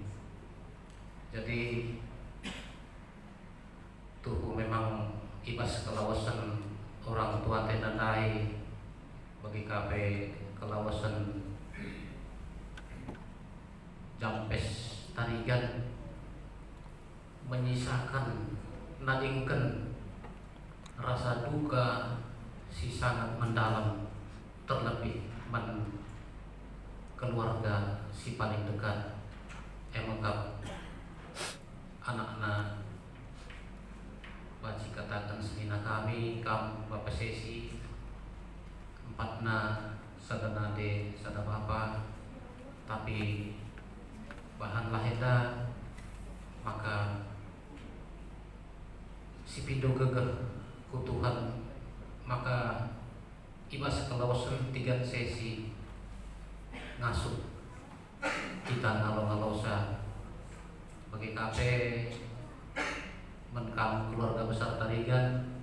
Jadi tuh memang ibas kelawasan orang tua tenandai bagi KP kelawasan Jampes Tarigan menyisakan nadingkan rasa duka si sangat mendalam terlebih keluarga si paling dekat emangkap anak-anak wajib katakan semina kami kam bapak sesi empatna sadanade sada bapa tapi bahan laheda maka si pindo gegeh ku Tuhan, maka ibas kelawasan 3 sesi ngasuh kita ngalo-ngalosa bagi kape menkam keluarga besar Tarigan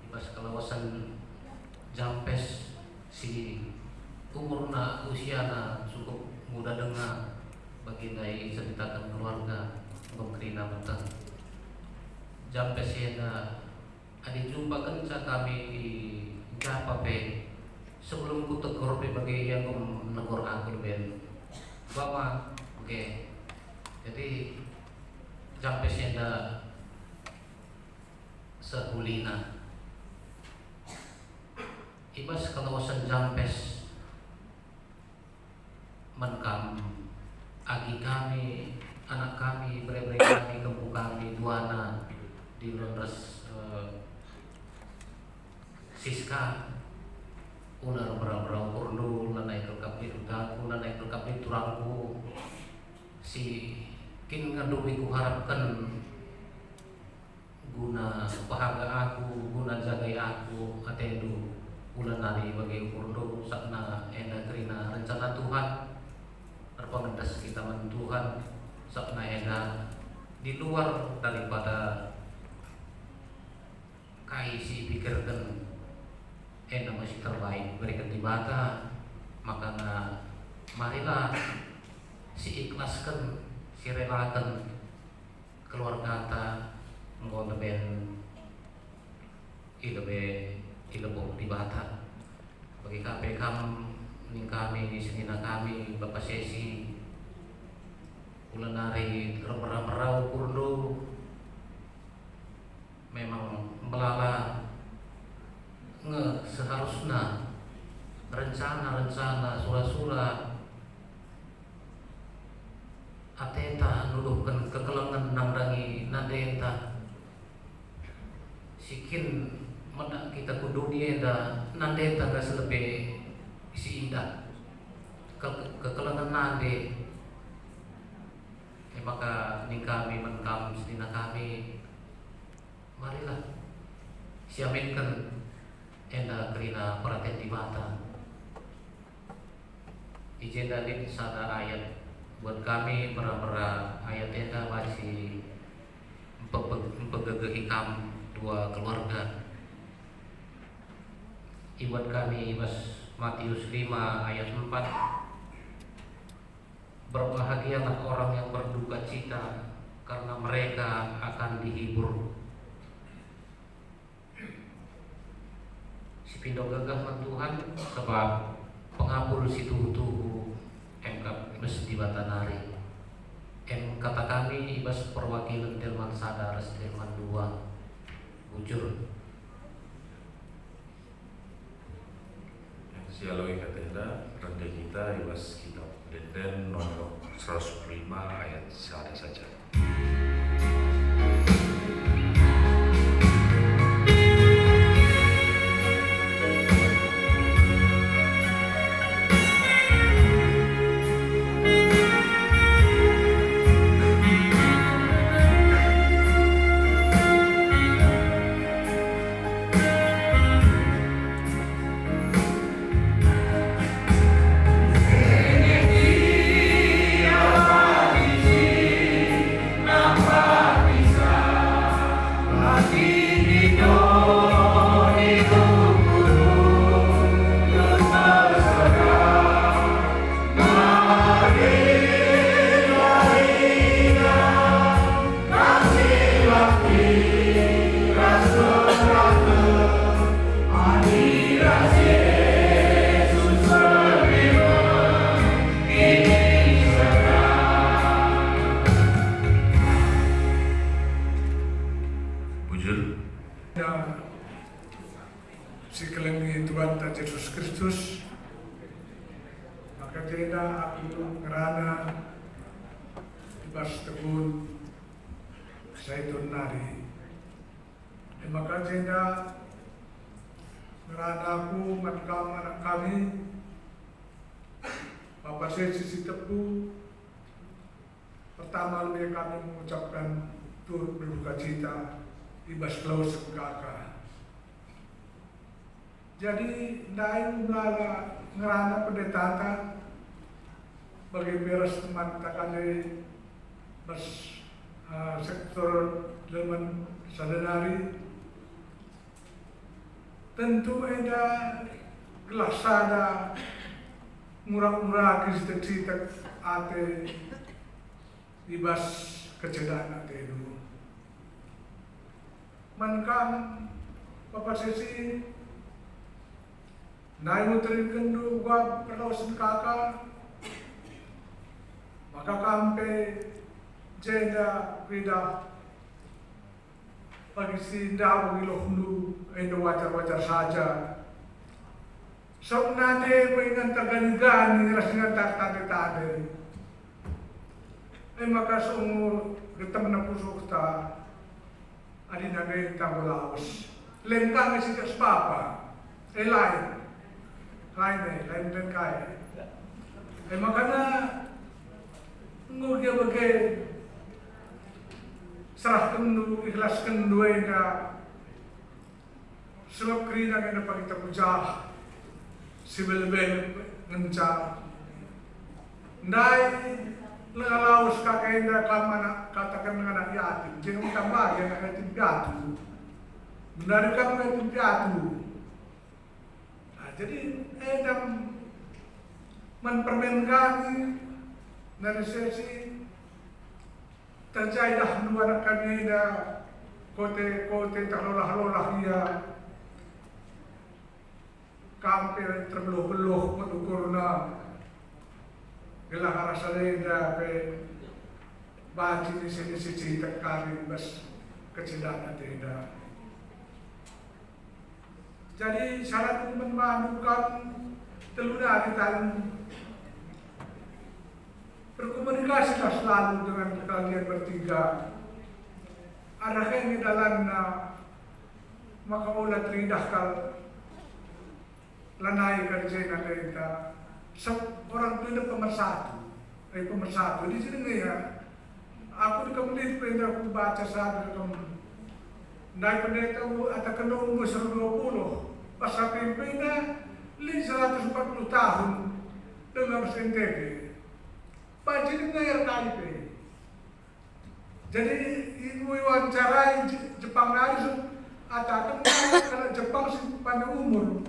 ibas kelawasan jampes si umurna usiana cukup muda dengar bagi nai ceritakan keluarga mengkrina mentah jampes yana adi jumpa kenca kami di Japa pe sebelum ku tegur pe bagi yang menegur aku ben Bapak oke. Jadi jampes yana sehulina ibas kawasan jampes menkam agi kami anak kami bre-bre kami kempu kami duana di Londres Siska ular berang-berang kurnu naik kelkap di tutangku naik kelkap di turangku si kin ngadupi ku harapkan guna bahagia aku guna jagai aku atendu ulan hari bagi kurnu sakna ena krina rencana Tuhan terpengendas kita men Tuhan sakna ena di luar daripada kai si pikirkan masih terbaik berikan di mata maka marilah si ikhlaskan si relakan keluarga ta ngon ben ilebe di bata bagi KPK ning kami di senina kami Bapak Sesi ulan hari merau kurdo memang melala seharusnya rencana sura-sura atenta nuduhkan kekelengan nangrangi nadenta sikin menak kita kudu dienda nadenta gak selebih si indah kekelengan nade maka ning kami menkam sedina kami marilah siaminkan enda krina perhatian di mata izin dari sada ayat buat kami mera-mera ayat enda masih mempegegehi kam dua keluarga ibuat kami Matius 5 ayat 4 berbahagialah orang yang berduka cita karena mereka akan dihibur. Si pindo gagah Tuhan sebab pengabul si tuhu MK mesti batanari kata kami ibas perwakilan Delman Sadar Delman 2 bujur Sialoi katenda rendah kita ibas kitab Denden nomor 105 ayat sada saja. Sekeliling Tuhan Yesus Kristus, maka jeda aku ngerana ibas tebun zaitun nari. Maka jeda ngerana aku menkam anak kami, Bapak Sesi Tepu. Pertama lebih kami mengucapkan turut berduka cita ibas Klaus kakak. Jadi dai mulala ngerana pendetata bagi beres teman takane bas sektor leman sadanari tentu ada gelasada murah-murah kisah-kisah ate ibas kecedaan ate dulu mankam Bapak Sesi nai muterin kendu gua perlawasan kakak maka kampe jenda vida pagi sinda wilo hulu endo wajar-wajar saja sok nade pengen tergani-gani rasanya tak-tak-tak maka seumur ketemu na pusok ta adi nabe tangolaos lentang isi tas papa lain dan kaya makanya ngurgia bagai serahkan dulu ikhlaskan dua enda sebab kerina kena pagi terpujah sibel-bel ngencar ndai lalaus kakek enda kamana katakan dengan anak yatim jangan tambah yang anak yatim piatu benar kamu yatim piatu. Jadi edam mempermainkan dari sesi terjadi dua kami dah kote terlolah ia kampe terbeluh-beluh mengukurna gelah rasa dah pe baji di sini sisi terkari bas kecelakaan tidak. Jadi syarat untuk memadukan teludah kita berkomunikasilah selalu dengan kalian bertiga. Ada yang di dalamnya maka ulah teridahkan lanai kerja kita. Orang itu pemersatu. Di sini ya, aku di kemudian perintah aku baca satu kamu. Naik pendeta atau kena umur 120 pasal pimpinnya 140 tahun dengan SNTB pajin ngayar KIP jadi ibu wawancarai Jepang langsung atakan kalau Jepang pada umur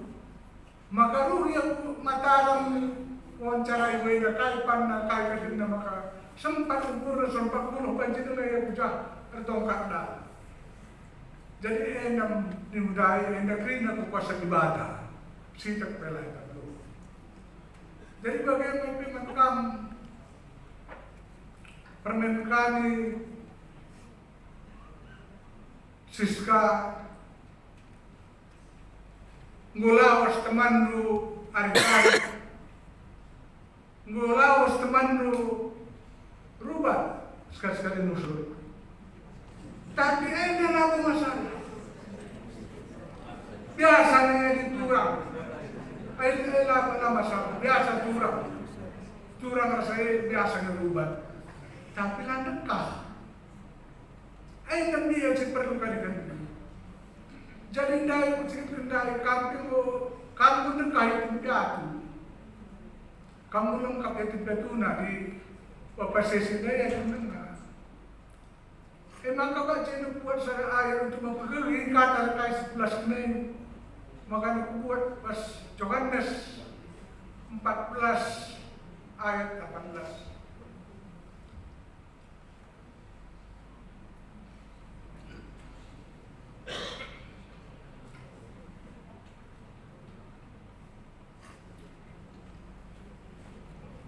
maka ruh yang mataram wawancarai ibu yang kaipan KIP maka sempat umur 140 pajin ngayar pujah tertongkak dah. Jadi enam dimudai endakrina kekuasaan ibadah, sitak pelai tablo. Jadi bagaimana pimatkam permenkani Siska ngulawas temandu ari-ari ngulawas temandu rubah sekali-sekali musuh. Tapi ada apa masalah? Biasanya diturang. Ada apa masalah? Biasa turang. Turang rasanya biasanya rubah. Tapi landekah? Ada dia yang perlukan dengan. Jadi dari kendali kamu nekah itu piatu. Kamu lengkap itu piatuna di Bapak Sesi daya yang menengah. Maka baca ini buat saya air untuk mempergeri kata kai 11 Mei. Maka aku buat pas Yohanes 14 ayat 18.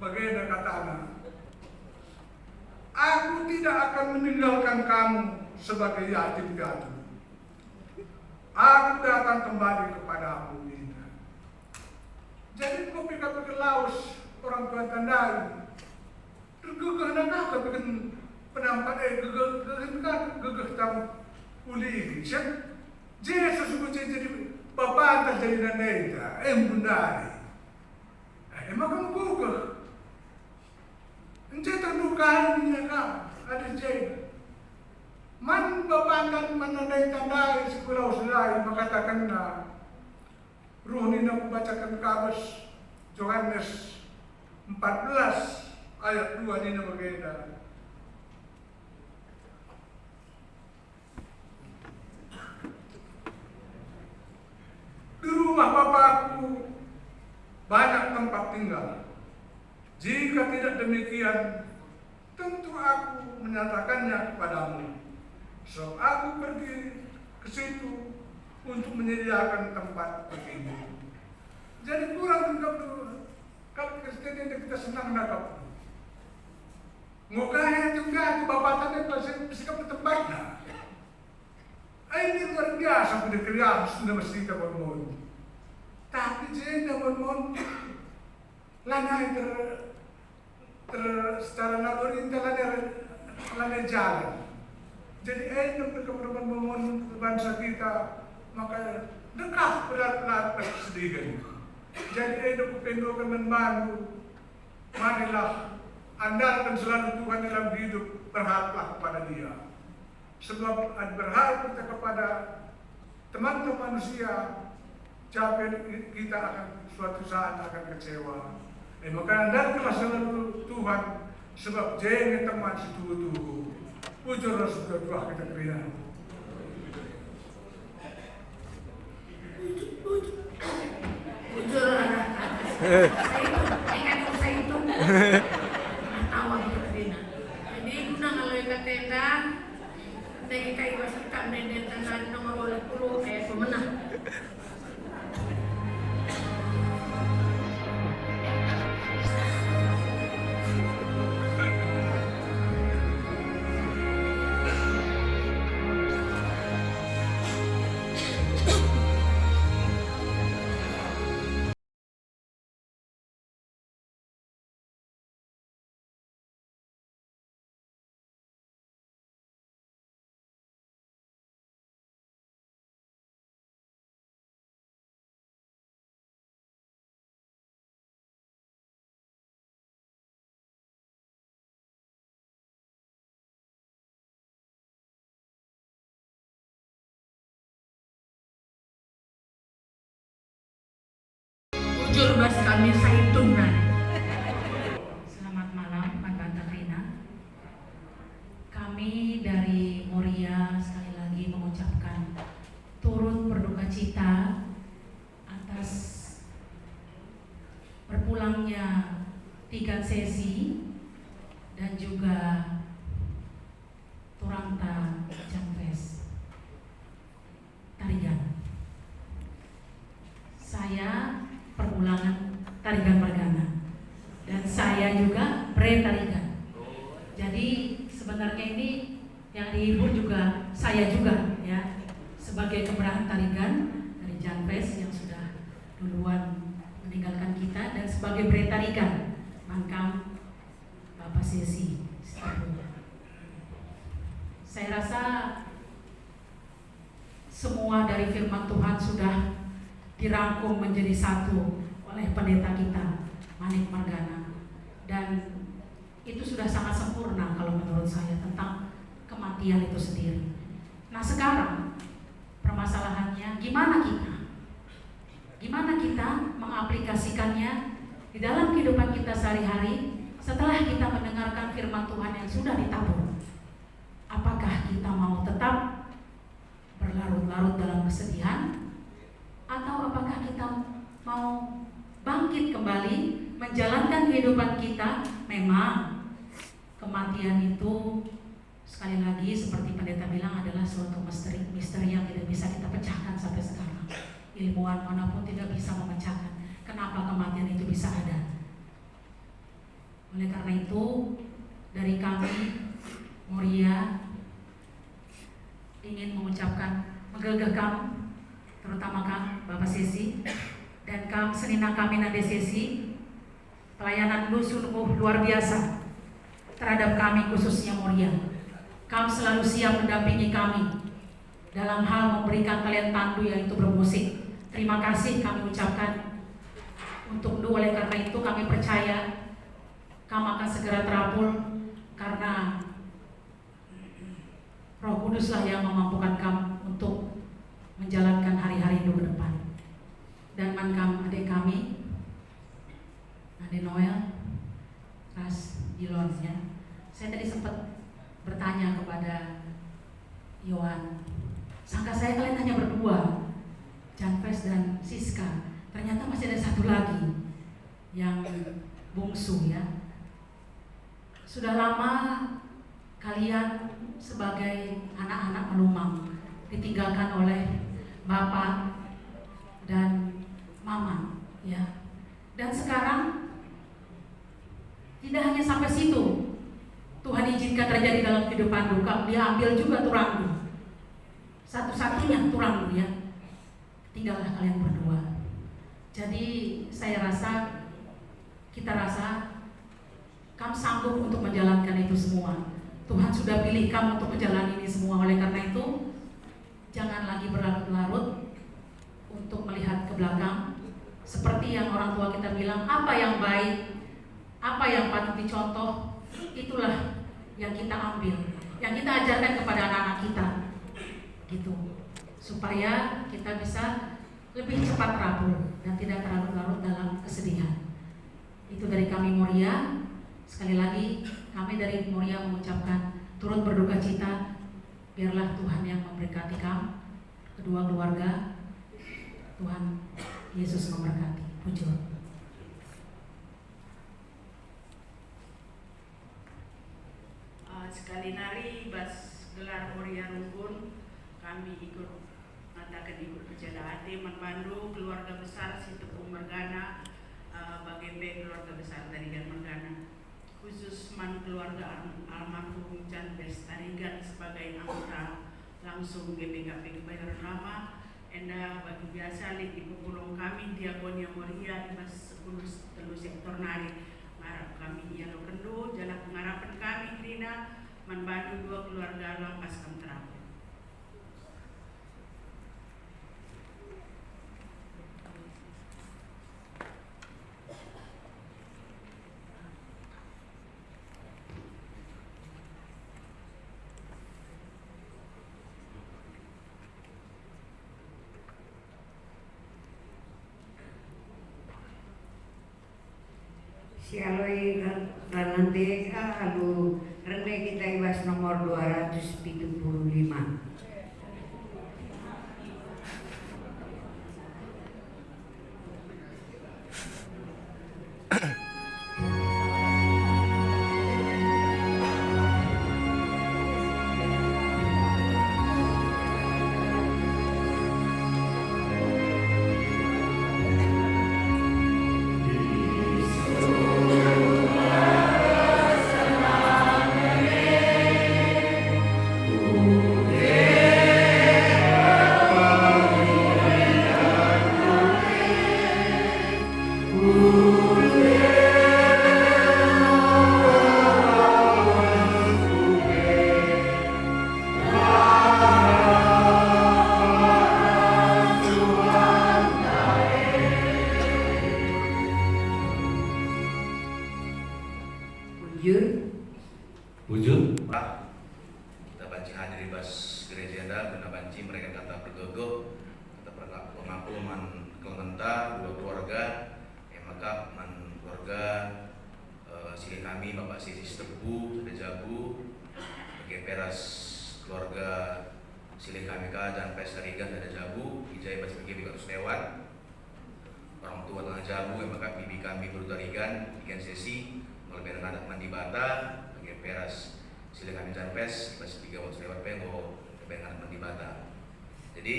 Bagaimana katanya? Aku tidak akan meninggalkan kamu sebagai yatim piatu. Aku datang kembali kepadamu. Jadi kopi ke laos orang tua tandai. Tergegah nak aku bikin penampak gegah tahu uli. Jadi sesungguhnya jadi bapak terjadi nanda bundari. Emang kamu gugah? Encik terdukaan minyak ada jahit. Man babandan menandai tandai sepulau selai mengatakan na ruh ini nak membacakan kabus Yohanes 14 ayat 2 ini berbeda. Di rumah Bapakku banyak tempat tinggal. Jika tidak demikian, tentu aku menyatakannya kepadamu. So aku pergi ke situ untuk menyediakan tempat bagimu. Jadi kurang juga kalau Kristen kita senang nakap. Ngokahnya juga itu bapatannya pasti bersikap tempatnya. Ini luar biasa pada kerjaan sudah mesti kita bermohon. Tapi jika bermohon, lanai secara naluri lanai jalan. Jadi ini kepada bermohon bangsa kita maka dekat berat-berat sedikit. Jadi ini pendokan membantu. Marilah andalkan selalu Tuhan dalam hidup, berharaplah kepada Dia. Sebab berharap kita kepada teman-teman manusia, capek kita akan suatu saat akan kecewa. Maka andalkanlah selalu Tuhan, sebab jangan teman setuju. Puji Rasul Tuhan kita terima. Jujur saya itu tawa kita. Jadi guna kalau ikat tenda, tegi kai wasik tak neden tangan nomor 20 kayak pemenang. Jujur bas kami Saitunan. Selamat malam, Pak Katrina. Kami dari Moria sekali lagi mengucapkan turut berduka cita atas berpulangnya 3 sesi dan juga Turanta Janves Tarigan. Saya perpulangan Tarigan Margana dan saya juga Tarigan. Jadi sebenarnya ini yang dihibur juga saya juga ya, sebagai kemerahan Tarigan dari Janves yang sudah duluan meninggalkan kita, dan sebagai Tarigan Mangkam Bapak Sesi. Saya rasa semua dari firman Tuhan sudah dirangkum menjadi satu oleh pendeta kita Manik Margana, dan itu sudah sangat sempurna kalau menurut saya tentang kematian itu sendiri. Nah sekarang permasalahannya gimana kita mengaplikasikannya di dalam kehidupan kita sehari-hari setelah kita mendengarkan firman Tuhan yang sudah ditabur. Apakah kita mau tetap berlarut-larut dalam kesedihan, atau apakah kita mau bangkit kembali menjalankan kehidupan kita? Memang kematian itu sekali lagi seperti pendeta bilang adalah suatu misteri yang tidak bisa kita pecahkan sampai sekarang. Ilmuwan manapun tidak bisa memecahkan kenapa kematian itu bisa ada. Oleh karena itu dari kami Moria ingin menggegah kamu, terutama kamu Bapak Sesi dan kamu senina kami Nade Sesi, pelayanan lu sungguh luar biasa terhadap kami khususnya Moria. Kamu selalu siap mendampingi kami dalam hal memberikan kalian tandu yaitu bermusik. Terima kasih kami ucapkan untuk lu. Oleh karena itu kami percaya kamu akan segera terapul, karena Roh Kuduslah yang memampukan kamu untuk menjalankan hari-hari hidup ke depan. Dan mankam adik kami, Ade Noel, Ras Ilon ya. Saya tadi sempat bertanya kepada Yohan, sangka saya kalian hanya berdua, Janpes dan Siska. Ternyata masih ada satu lagi yang bungsu ya. Sudah lama kalian sebagai anak-anak melumang, ditinggalkan oleh bapak dan mama ya. Dan sekarang tidak hanya sampai situ, Tuhan izinkan terjadi dalam kehidupan duka, dia ambil juga Turanggu, satu-satunya Turanggu ya. Tinggallah kalian berdua. Jadi saya rasa, kita rasa kamu sanggup untuk menjalankan itu semua. Tuhan sudah pilih kamu untuk menjalani ini semua. Oleh karena itu, jangan lagi berlarut-larut untuk melihat ke belakang. Seperti yang orang tua kita bilang, apa yang baik, apa yang patut dicontoh, itulah yang kita ambil, yang kita ajarkan kepada anak-anak kita, gitu, supaya kita bisa lebih cepat rapuh dan tidak terlarut-larut dalam kesedihan. Itu dari kami Moria. Sekali lagi kami dari Moria mengucapkan turut berduka cita. Biarlah Tuhan yang memberkati kamu, kedua keluarga. Tuhan Yesus memberkati. Puji. Sekali nari bas gelar Moria Rungkun, kami ikut mengatakan ikut percaya hati membantu keluarga besar si Tepung Mergana, bagai keluarga besar Tarigan Mergana, khusus keluarga almarhum Janpes Tarigan sebagai anggota langsung GPKP Kebayoran Lama. Enda bagi biasa di pulung kami Diakonia Moria di Mas 10 sektor nari. Mengharap kami ia lo kendu jalan pengharapan kami Krina membantu dua keluarga Lampas Kamterapu. Si aloi ranante alu rene kita ibas nomor 275. Bujur. Kita banci hadir di bas gereja anda, guna banci mereka kata bergogo, kata pengaku man kelengenta dua keluarga, maka man keluarga sini kami Bapak Sisis Tebu, ada Jabu, sebagai peras keluarga silih kami Janpes Tarigan ada Jabu, Ijai bas sebagai bikat Lewat, orang tua tengah Jabu, maka bibi kami Tarigan, ikan sesi, melalui anak mandi bata. Peras silih kami Janpes pas 3 waktu lewat pengo kebengan mandi bata. Jadi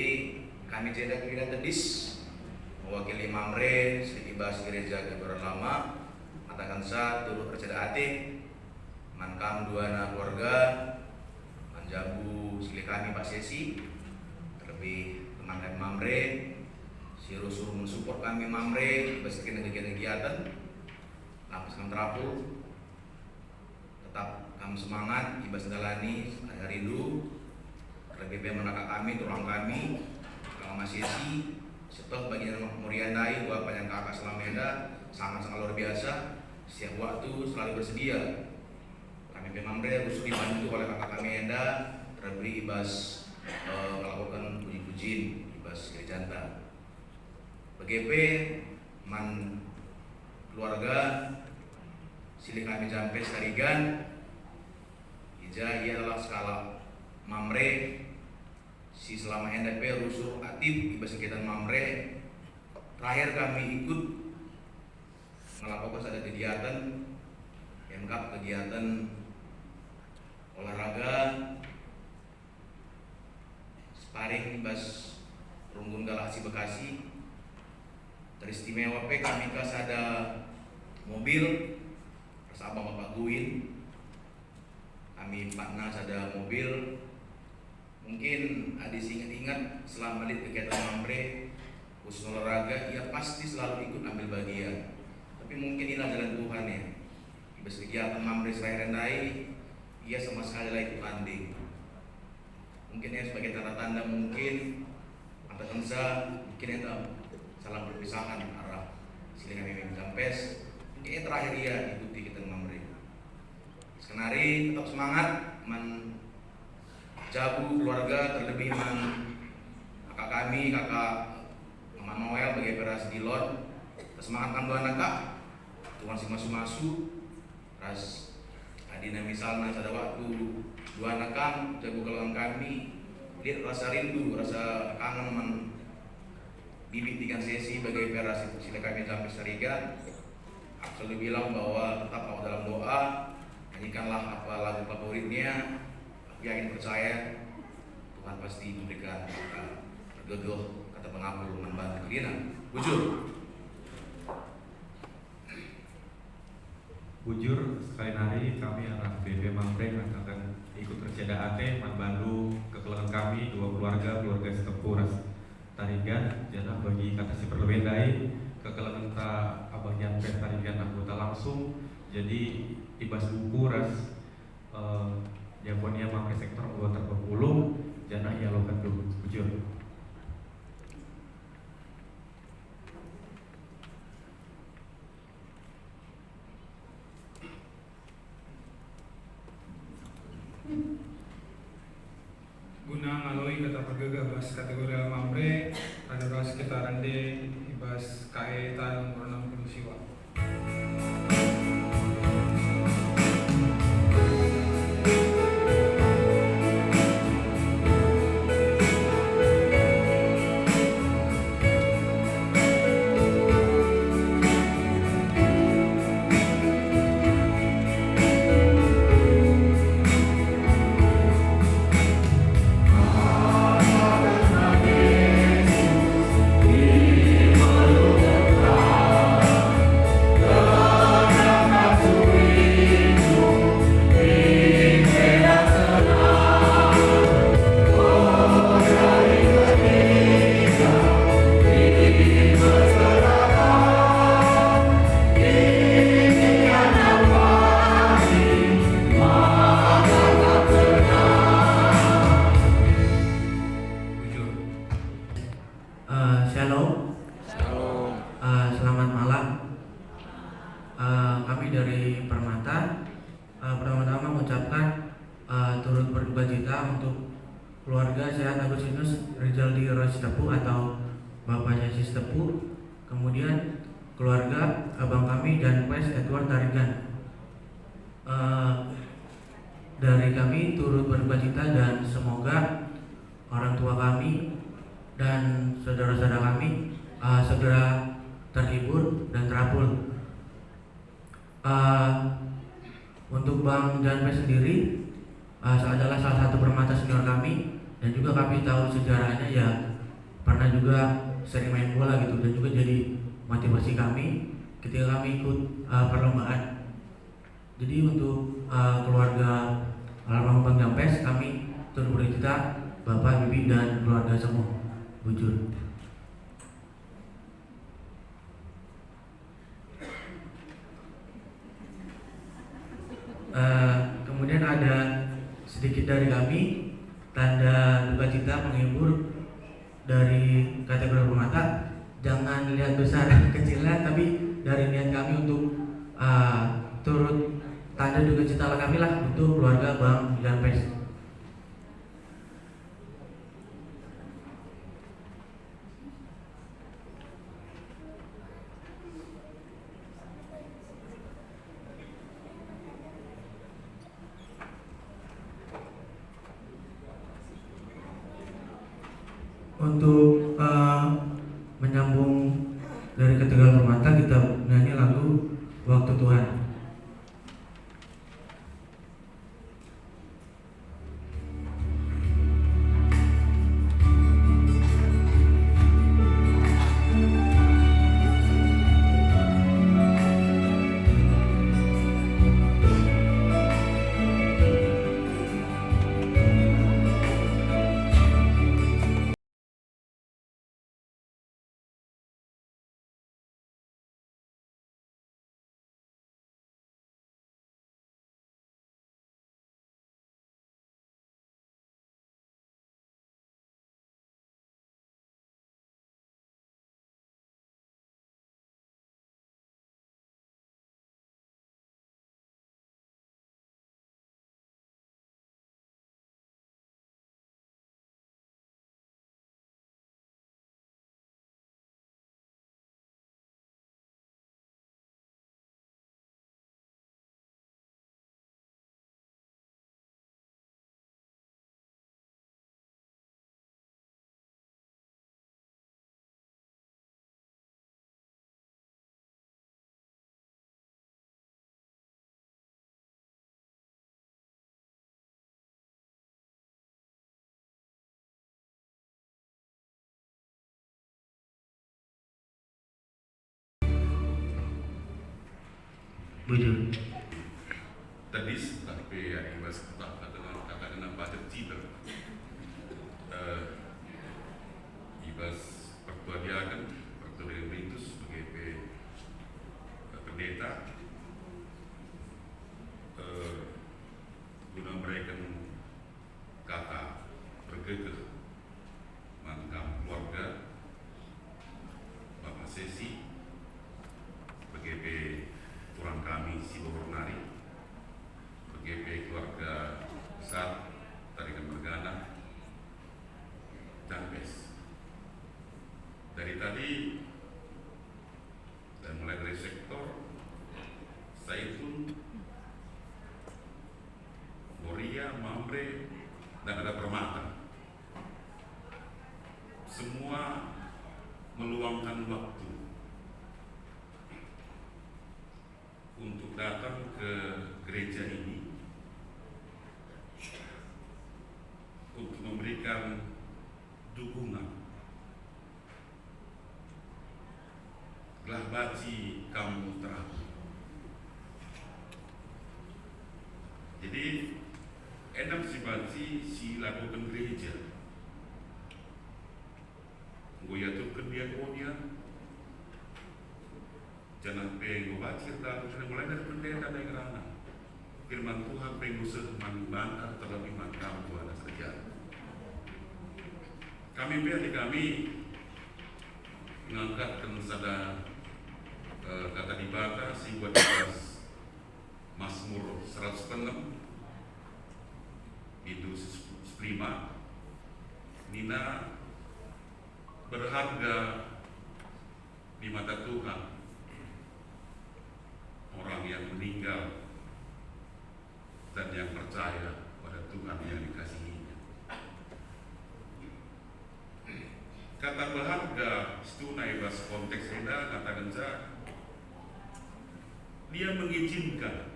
kami cedak kirian tedis mewakili Mamre silih ibas gereja Kebayoran Lama katakan sa turut percaya hati mankam dua anak keluarga manjabu silih kami Pak Sesi terlebih teman kami Mamre si rusuh mensupport kami Mamre pas kegiatan Lampas Kamterapu. Tetap kami semangat, ibas dalani, ada rindu, terlebih menakak kami, tulang kami, kalau masih si, setelah bagian Moriandai, buat banyak kakak Selameda, sangat-sangat luar biasa, setiap waktu selalu bersedia. Kami Pemamre, khusus dibantu oleh kakak kami Enda, Rebri Ibas melakukan puji-pujian Ibas Gerejanda. BGP man keluarga silih kami jampe Sarigan ija ia adalah skala mamre si selama NDP rusuh aktif Ibas kegiatan mamre. Terakhir kami ikut melakukan ada kegiatan kegiatan olahraga sparring Ibas Runggun Galaksi Bekasi. Teristimewa kami kas ada mobil bersama Bapak Guin, kami Paknas ada mobil. Mungkin adis ingat-ingat selama di kegiatan mamre khusus olahraga ia pasti selalu ikut ambil bagian. Tapi mungkin inilah jalan Tuhan ya. Ibas kegiatan mamre Seraya Rendai ia sama sekali lah ikut tanding. Mungkin ya sebagai tanda-tanda mungkin apa tensa mungkin itu salah perpisahan arah silingan mimpi campes. Ini terakhir ia ikuti kita mamre. Skenari tetap semangat man jabu keluarga terlebih man kakak kami kakak Mama Noel bagi beras Dilon semangat kan dua anak kak Tuhan si masu ras adina misalnya ada waktu dua anak kan jago keluarga kami lihat rasa rindu rasa kangen man bibit ikan sesi bagi beras itu sila kami sampai Sarigan. Aku selalu bilang bahwa tetap mau dalam doa nyanyikanlah apa lagu favoritnya. Aku yakin percaya Tuhan pasti memberikan tergegoh kata pengabul membantu kalian. Bujur sekali hari kami anak BB Mamre akan ikut terceda ate man Bandu kekelangan kami dua keluarga setepu ras Tarigan jana bagi kata si perlebendai kekelangan ta abah jampe Tarigan anggota langsung jadi ibas buku ras jagoannya Mamre sektor anggota terpulung jana ia lokan dulu bujur. Guna ngaloi kata pergegah bas kategori mamre ada bas sekitaran de ibas KE tahun nomor 60 siwa. Selamat malam. Kami dari Permata pertama-tama mengucapkan turut berduka cita untuk keluarga Sehat Agustinus Rizaldi Rostepu atau bapaknya si Stepu, kemudian keluarga abang kami dan Pes Edward Tarigan. Dari kami turut berduka cita dan semoga orang tua kami dan saudara-saudara kami segera terhibur dan terapul. Untuk Bang Janpe sendiri adalah salah satu permata senior kami dan juga kami tahu sejarahnya ya pernah juga sering main bola gitu dan juga jadi motivasi kami ketika kami ikut perlombaan. Jadi untuk keluarga almarhum Bang Jampes kami turut berduka Bapak, Bibi dan keluarga semua. Bujur. Kemudian ada sedikit dari kami tanda duka cita menghibur dari kategori permata. Jangan lihat besar kecilnya, tapi dari niat kami untuk turut tanda duka cita kami lah untuk keluarga Bang Janpes. dari Katedral Permata kita nyanyi lagu Waktu Tuhan. Bujur. Tadis tapi ada mas kata dengan budget cheaper. Ibas pertuadiakan pertuadian rintus sebagai pendeta guna mereka kakak bergegeh mangkam keluarga Bapak Sesi sebagai tuan kami si Bohornari, BGP keluarga besar Tarikan Mergana dan BES. Dari tadi dan mulai dari sektor Zaitun, Moria, Mambre dan ada Permata, semua meluangkan waktu untuk datang ke gereja ini untuk memberikan dukungan gelah baci kamu terakhir. Jadi enam si baci si lakukan gereja goyatukan diakonia jangan pengen baca dan mulai dari pendeta dan kerana firman Tuhan pengen membantah terlebih mantap Tuhan saja. Kami mengangkatkan sada kata dibaca si buat Mazmur 106 itu 5 Nina berharga di mata Tuhan orang yang meninggal dan yang percaya pada Tuhan yang dikasihinya. Kata berharga itu naibas konteks kita katakan saja dia mengizinkan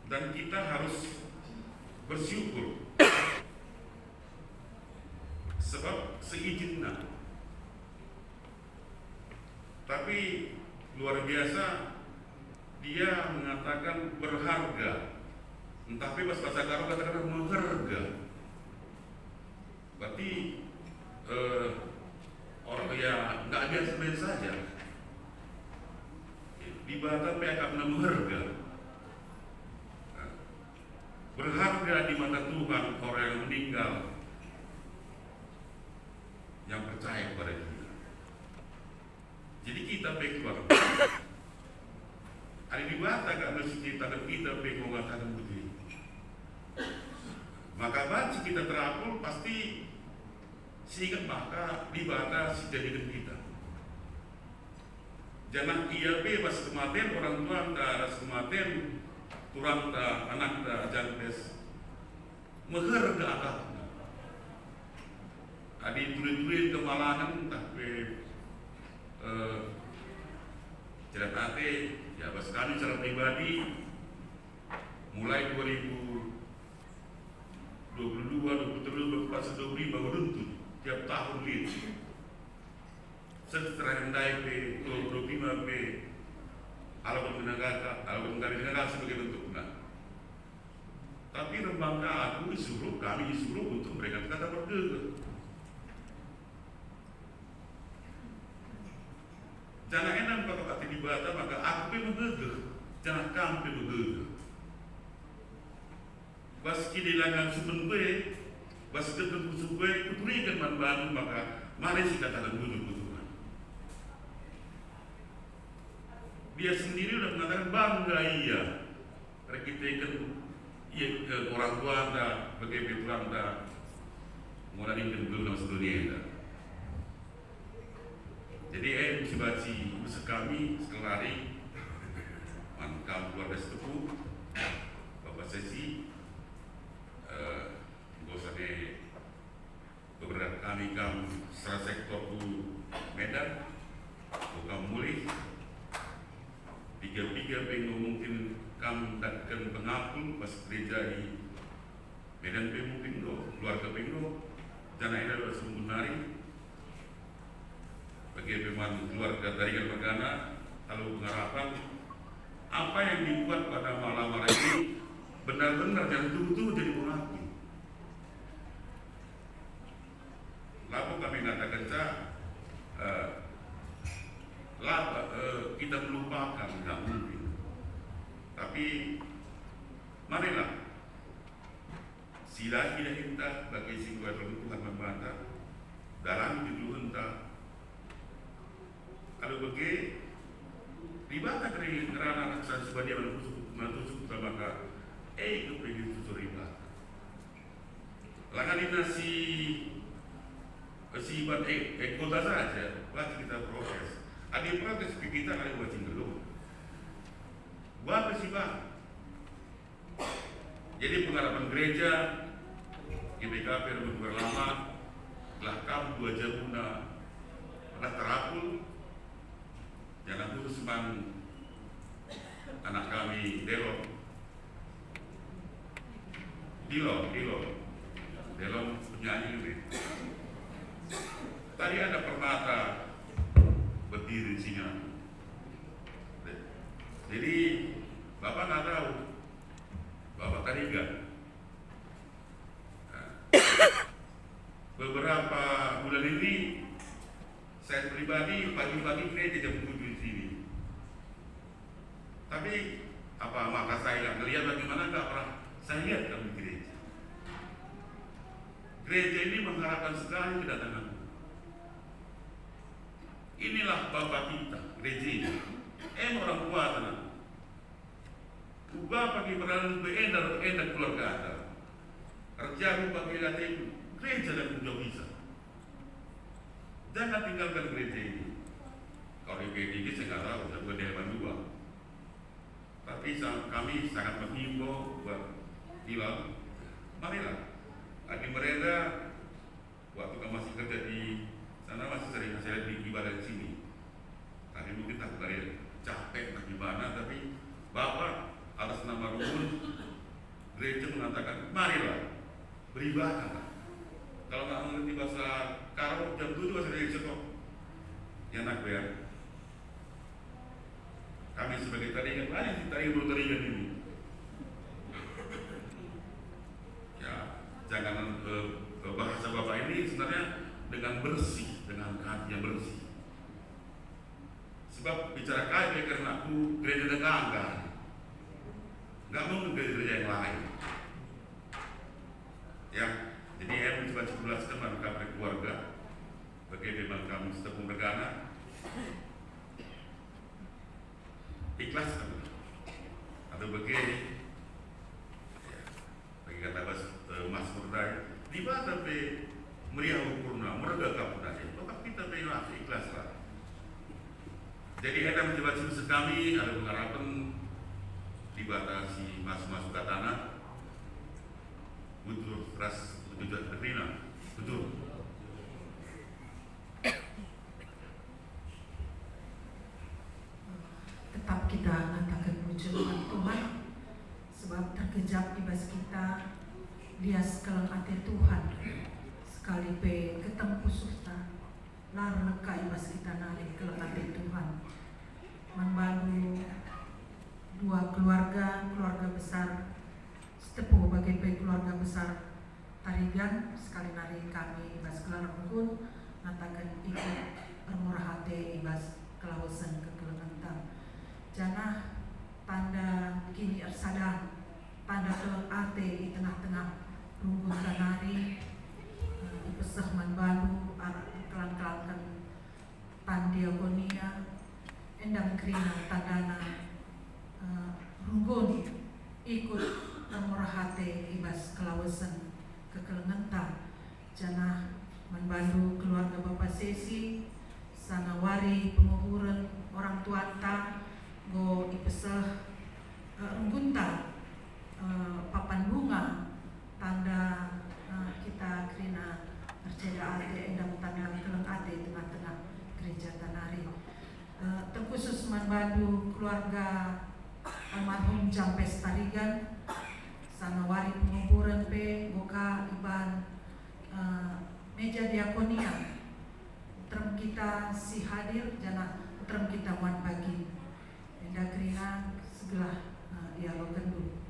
dan kita harus bersyukur sebab seizinnya. Tapi luar biasa dia mengatakan berharga, entah bebas bahasa Karo katakan mengharga. Berarti orang ya nggak biasa-biasa saja. Di bahasa PK mengharga, berharga di mata Tuhan orang yang meninggal yang percaya kepada dia. Jadi kita keluar. Ada di mata karena kita dan kita mengatakan begini. Maka baca kita terapul pasti sehingga maka dibatasi jadikan kita. Jangan ia bebas kematian orang tua anda kematian turang ta anak ta jantes mengharga akaknya. Adi tulis-tulis kemalahan tapi Bas kami secara pribadi mulai 2022, 23, 24, 25 beruntun tiap tahun ini. Setelah hendai P 25 P alamat negara sebagai bentuknya. Tapi Rembangka aku kami disuruh untuk mereka kata berdua. Jangan enak kalau kata di bata maka aku pun menggegeh, jangan kamu pun menggegeh. Bas kini langan suben be, bas ketemu suben kuturikan manbanu maka mari si katakan butuh-butuhan. Dia sendiri sudah mengatakan bangga iya, kita kan iya orang tua anda, bagaimana anda mulai dengan dunia anda. Jadi mesti baca usaha kami sekelari mankam keluarga setepu Bapak Sesi gosane beberapa kami secara sektor tu Medan bukan mulai tiga-tiga mungkin kami datang pengapul pas gereja di Medan mungkin keluarga pengdo jangan ada sebenarnya bagi pemain keluarga dari Perdana, lalu pengharapan apa yang dibuat pada malam ini benar-benar dan tuh jadi mengakui. Lalu kami katakan kita melupakan tidak mungkin. Tapi marilah sila kita hinta bagi singguan Tuhan membantah dalam hidup entah. Kalau bagi riba dari kerana raksan sebadia menusuk maka itu pergi susur riba. Langan si iban kota saja, buat kita proses. Ada proses kita ada buat dulu. Buat apa sih bang? Jadi pengalaman gereja GBKP lebih berlama telah kamu 2 jam pernah terapul. Jangan putus anak kami Delon penyanyi ini. Tadi ada permata berdiri di sini. Jadi Bapak nggak tahu, Bapak tadi enggak. Beberapa bulan ini saya pribadi pagi-pagi gereja jam 7 di sini. Tapi apa maka saya ngelihat bagaimana nggak pernah saya lihat dalam gereja. Gereja ini mengharapkan sekali kedatangan. Inilah Bapak kita, gereja ini. Orang kuat anak. Ubah pagi berlalu beredar keluarga Anda. Kerja bagi latih gereja dan juga bisa. Jangan tinggalkan gereja ini. Kalau di gereja ini saya nggak tahu, saya bukan di halaman 2. Tapi kami sangat menghimbau buat bilang, marilah. Adi mereka waktu kami masih kerja di sana masih sering saya di ibadah di sini. Tadi mungkin tak dari capek bagaimana, tapi Bapak atas nama Ruhun gereja mengatakan, marilah beribadah. Kalau nggak mengerti bahasa Karo jam 7 bahasa Indonesia kok. Yang nak bayar. Kami sebagai tarikan banyak sih tarikan ini. Ya, jangan bahasa Bapak ini sebenarnya dengan bersih, dengan hati yang bersih. Sebab bicara kaya karena aku gereja tetangga. Nggak mungkin gereja yang lain. Ya, jadi saya mencoba jelaskan kepada keluarga bagaimana kami setepung regana ikhlas atau begini ya, bagi kata Mas Murdai di mana tapi meriah purna mereka kapudari maka kita berilah ikhlas lah. Jadi ada mencoba jelas kami ada pengharapan dibatasi masuk ke tanah butuh ras tujuan terina betul. Tetap kita ngatakan puji Tuhan sebab terkejap ibas kita lias kelang ate Tuhan sekali pe ketemu khususnya lar leka ibas kita nari kelang ate Tuhan membantu dua keluarga besar setepu bagi pe keluarga besar Tarigan sekali nari kami ibas kelar pun ngatakan ikut bermurah hati ibas kelausan kekelengentang janah tanda kini ersadang tanda kelang ate di tengah-tengah rumpun kanari ipesah manbalu kelang-kelangkan tandiagonia endang kerina tandana rumpun ikut bermurah hati ibas kelausan kekelengentang janah manbantu keluarga Bapak Sesi sanawari penguburan orang tua ta go ipesah unggunta papan bunga tanda kita kerina percaya ate endang tanda keleng ate tengah-tengah gereja Tanari terkhusus manbantu keluarga almarhum Jampes Tarigan sanawari penguburan pe boka iban meja diakonia term kita si hadir jana term kita wan pagi enda kerina segala dialog kendu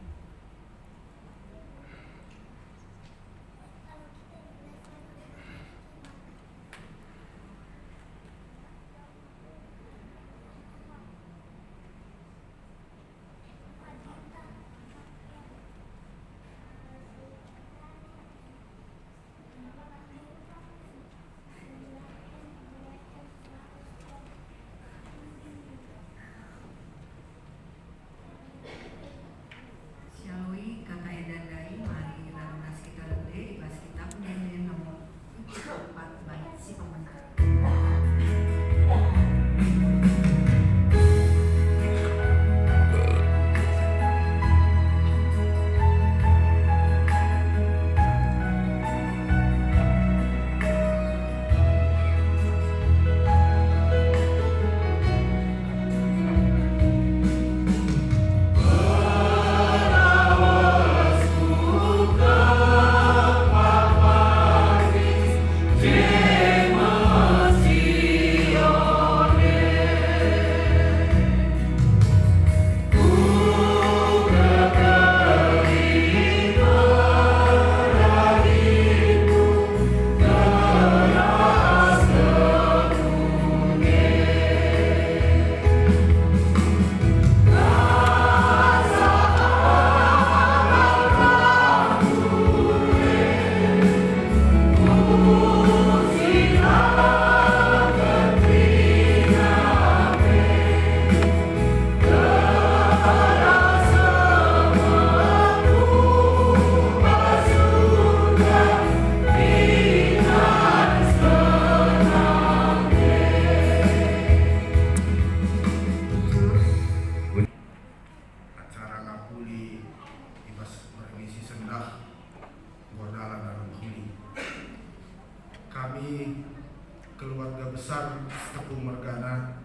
keluarga besar Tepung Mergana,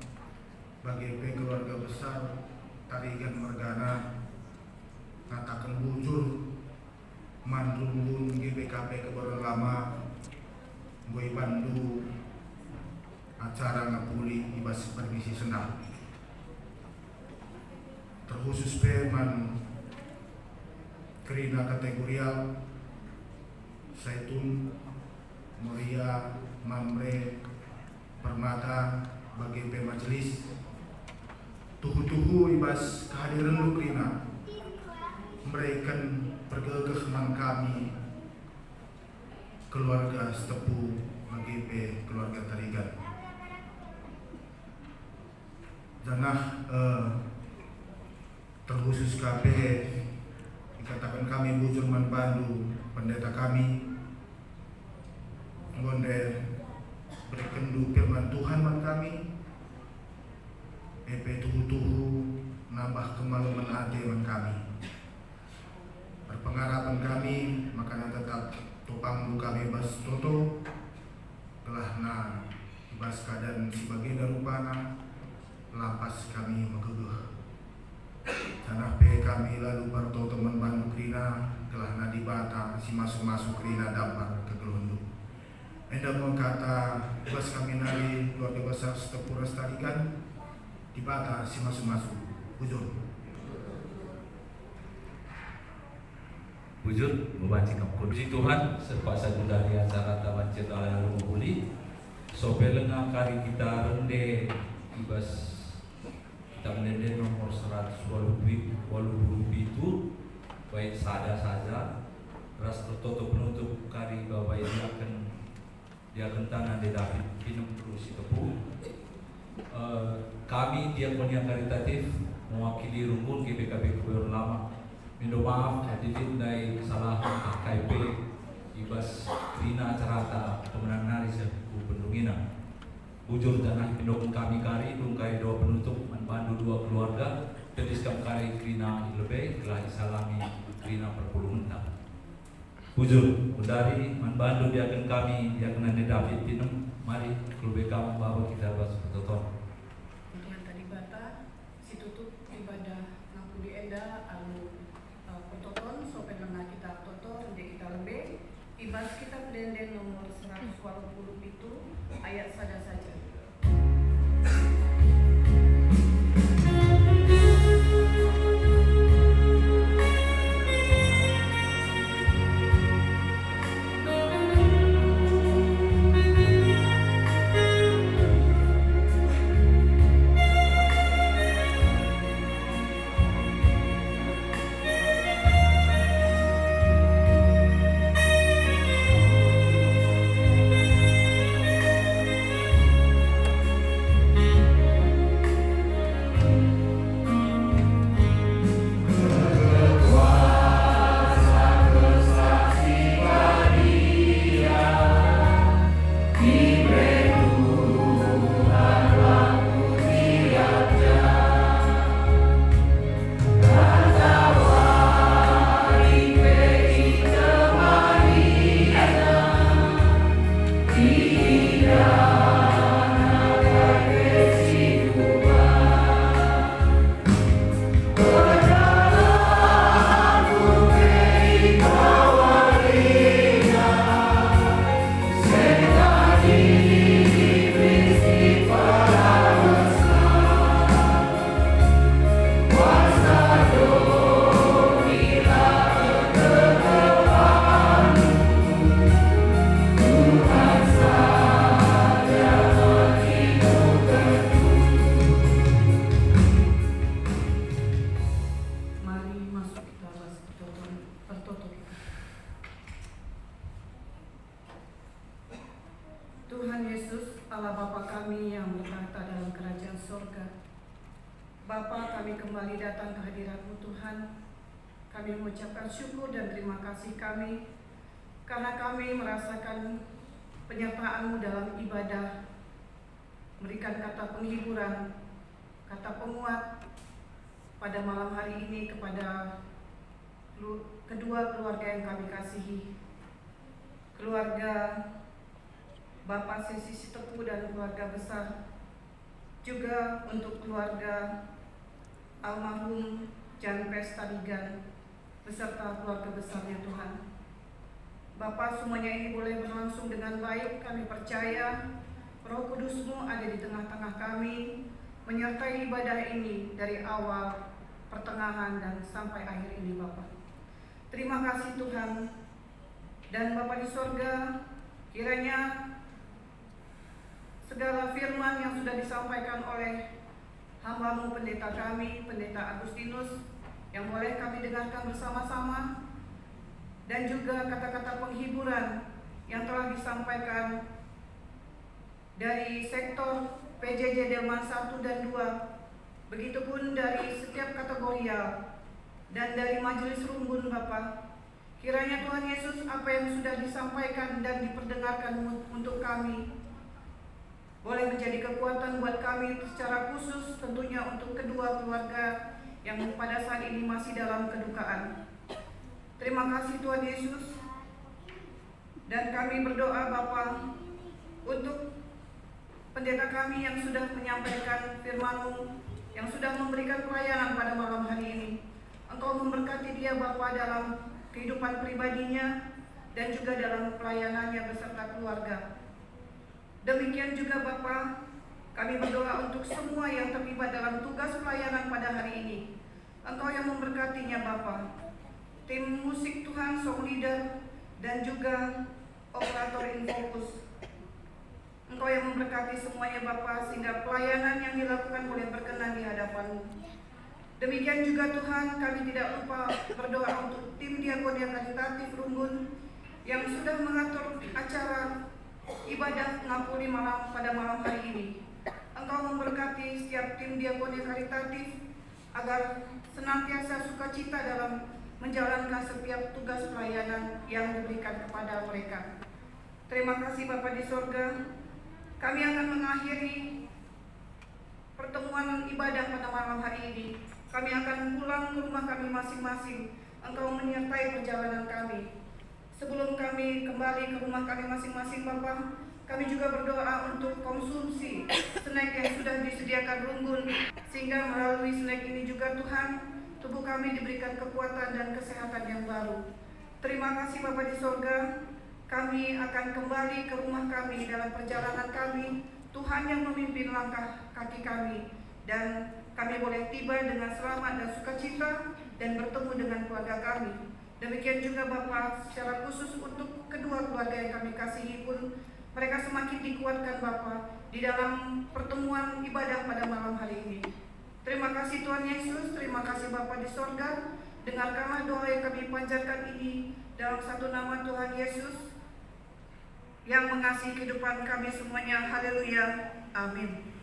bagi keluarga besar Tarigan Mergana, ngatakan bujur mandrumbun GBKP kebaran lama, gue bandu acara ngapuli ibas permisi senang. Terkhusus peman kerina kategorial Zaitun, Moria, Mamre, Permata bagi majelis tuhu-tuhu ibas kehadiran lu kerina memberikan pergegah man kami keluarga Setepu bagi keluarga Tarigan. Janah terkhusus KP dikatakan kami bujur man Bandu pendeta kami ngonde berikan du firman Tuhan man kami tuhu-tuhu nambah kemaluman hati man kami berpengharapan kami makanya tetap tupang du kami bas toto telah na ibas keadaan sebagai darupana lapas kami megegeh Tanah pe kami lalu parto teman bandu krina telah nadi bata si masuk krina dapat ke gelundu. Enda mengkata ibas kami nari keluarga besar Setepur Lestarikan di bata si masuk bujur. Bujur membaca puji Tuhan sepasa dari acara taman cerita lalu menghuli sopelengah kari kita rende ibas kita menende nomor 180 itu baik saja ras tertutup penutup kari bahwa dia akan tangan di David Pinum terus Tepu. Kami Diakonia Karitatif mewakili Rungkun GBKB Kebayoran Lama minta maaf hadirin dari kesalahan KKP ibas krina acara pemenang nari sebuah pendungina bujur tanah pindokun kami kari dungkai dua penutup manbandu dua keluarga petiskam kari krina lebih telah disalami krina perpuluhan bujur dari manbandu diakan kami diakan anda David Pinum mari lebih kamu bawa kita bahas bertonton Yang tadi bata si tutup ibadah ngaku di enda alu pertoton sopen lengah kita toto jadi kita lebih ibas kita pelenden nomor 180 itu ayat sada saja. Tuhan Yesus, Allah Bapa kami yang bertahta dalam kerajaan surga. Bapa, kami kembali datang ke hadirat-Mu Tuhan. Kami mengucapkan syukur dan terima kasih kami karena kami merasakan penyertaan-Mu dalam ibadah, memberikan kata penghiburan, kata penguat pada malam hari ini kepada kedua keluarga yang kami kasihi, keluarga Bapak Sesi Sitepu dan keluarga besar, juga untuk keluarga almarhum Jan Pestadigan beserta keluarga besarnya Tuhan. Bapak, semuanya ini boleh berlangsung dengan baik. Kami percaya Roh Kudus-Mu ada di tengah-tengah kami, menyertai ibadah ini dari awal, pertengahan, dan sampai akhir ini Bapak. Terima kasih Tuhan. Dan Bapak di sorga, kiranya segala firman yang sudah disampaikan oleh hamba-Mu pendeta kami, Pendeta Agustinus, yang boleh kami dengarkan bersama-sama, dan juga kata-kata penghiburan yang telah disampaikan dari sektor PJJ Delman 1 dan 2, begitupun dari setiap kategorial dan dari majelis rumbun Bapak. Kiranya Tuhan Yesus, apa yang sudah disampaikan dan diperdengarkan untuk kami boleh menjadi kekuatan buat kami secara khusus, tentunya untuk kedua keluarga yang pada saat ini masih dalam kedukaan. Terima kasih Tuhan Yesus. Dan kami berdoa Bapa untuk pendeta kami yang sudah menyampaikan firman-Mu yang sudah memberikan pelayanan pada malam hari ini. Engkau memberkati dia Bapa dalam kehidupan pribadinya dan juga dalam pelayanannya beserta keluarga. Demikian juga Bapa, kami berdoa untuk semua yang terlibat dalam tugas pelayanan pada hari ini. Engkau yang memberkatinya Bapa. Tim musik Tuhan, song leader, dan juga operator Infocus. Engkau yang memberkati semuanya Bapa, sehingga pelayanan yang dilakukan boleh berkenan di hadapan-Mu. Demikian juga Tuhan, kami tidak lupa berdoa untuk tim Diakonia Karitatif Runggun yang sudah mengatur acara ibadah ngapuri malam pada malam hari ini. Engkau memberkati setiap tim Diakonia Karitatif agar senantiasa sukacita dalam menjalankan setiap tugas pelayanan yang diberikan kepada mereka. Terima kasih Bapa di sorga. Kami akan mengakhiri pertemuan ibadah pada malam hari ini. Kami akan pulang ke rumah kami masing-masing. Engkau menyertai perjalanan kami. Sebelum kami kembali ke rumah kami masing-masing Bapa, kami juga berdoa untuk konsumsi snack yang sudah disediakan Runggun, sehingga melalui snack ini juga Tuhan, tubuh kami diberikan kekuatan dan kesehatan yang baru. Terima kasih Bapa di sorga. Kami akan kembali ke rumah kami dalam perjalanan kami. Tuhan yang memimpin langkah kaki kami, dan kami boleh tiba dengan selamat dan sukacita dan bertemu dengan keluarga kami. Demikian juga Bapa, secara khusus untuk kedua keluarga yang kami kasihi pun, mereka semakin dikuatkan Bapa di dalam pertemuan ibadah pada malam hari ini. Terima kasih Tuhan Yesus, terima kasih Bapa di sorga. Dengarkanlah doa yang kami panjatkan ini dalam satu nama Tuhan Yesus yang mengasihi kehidupan kami semuanya. Haleluya. Amin.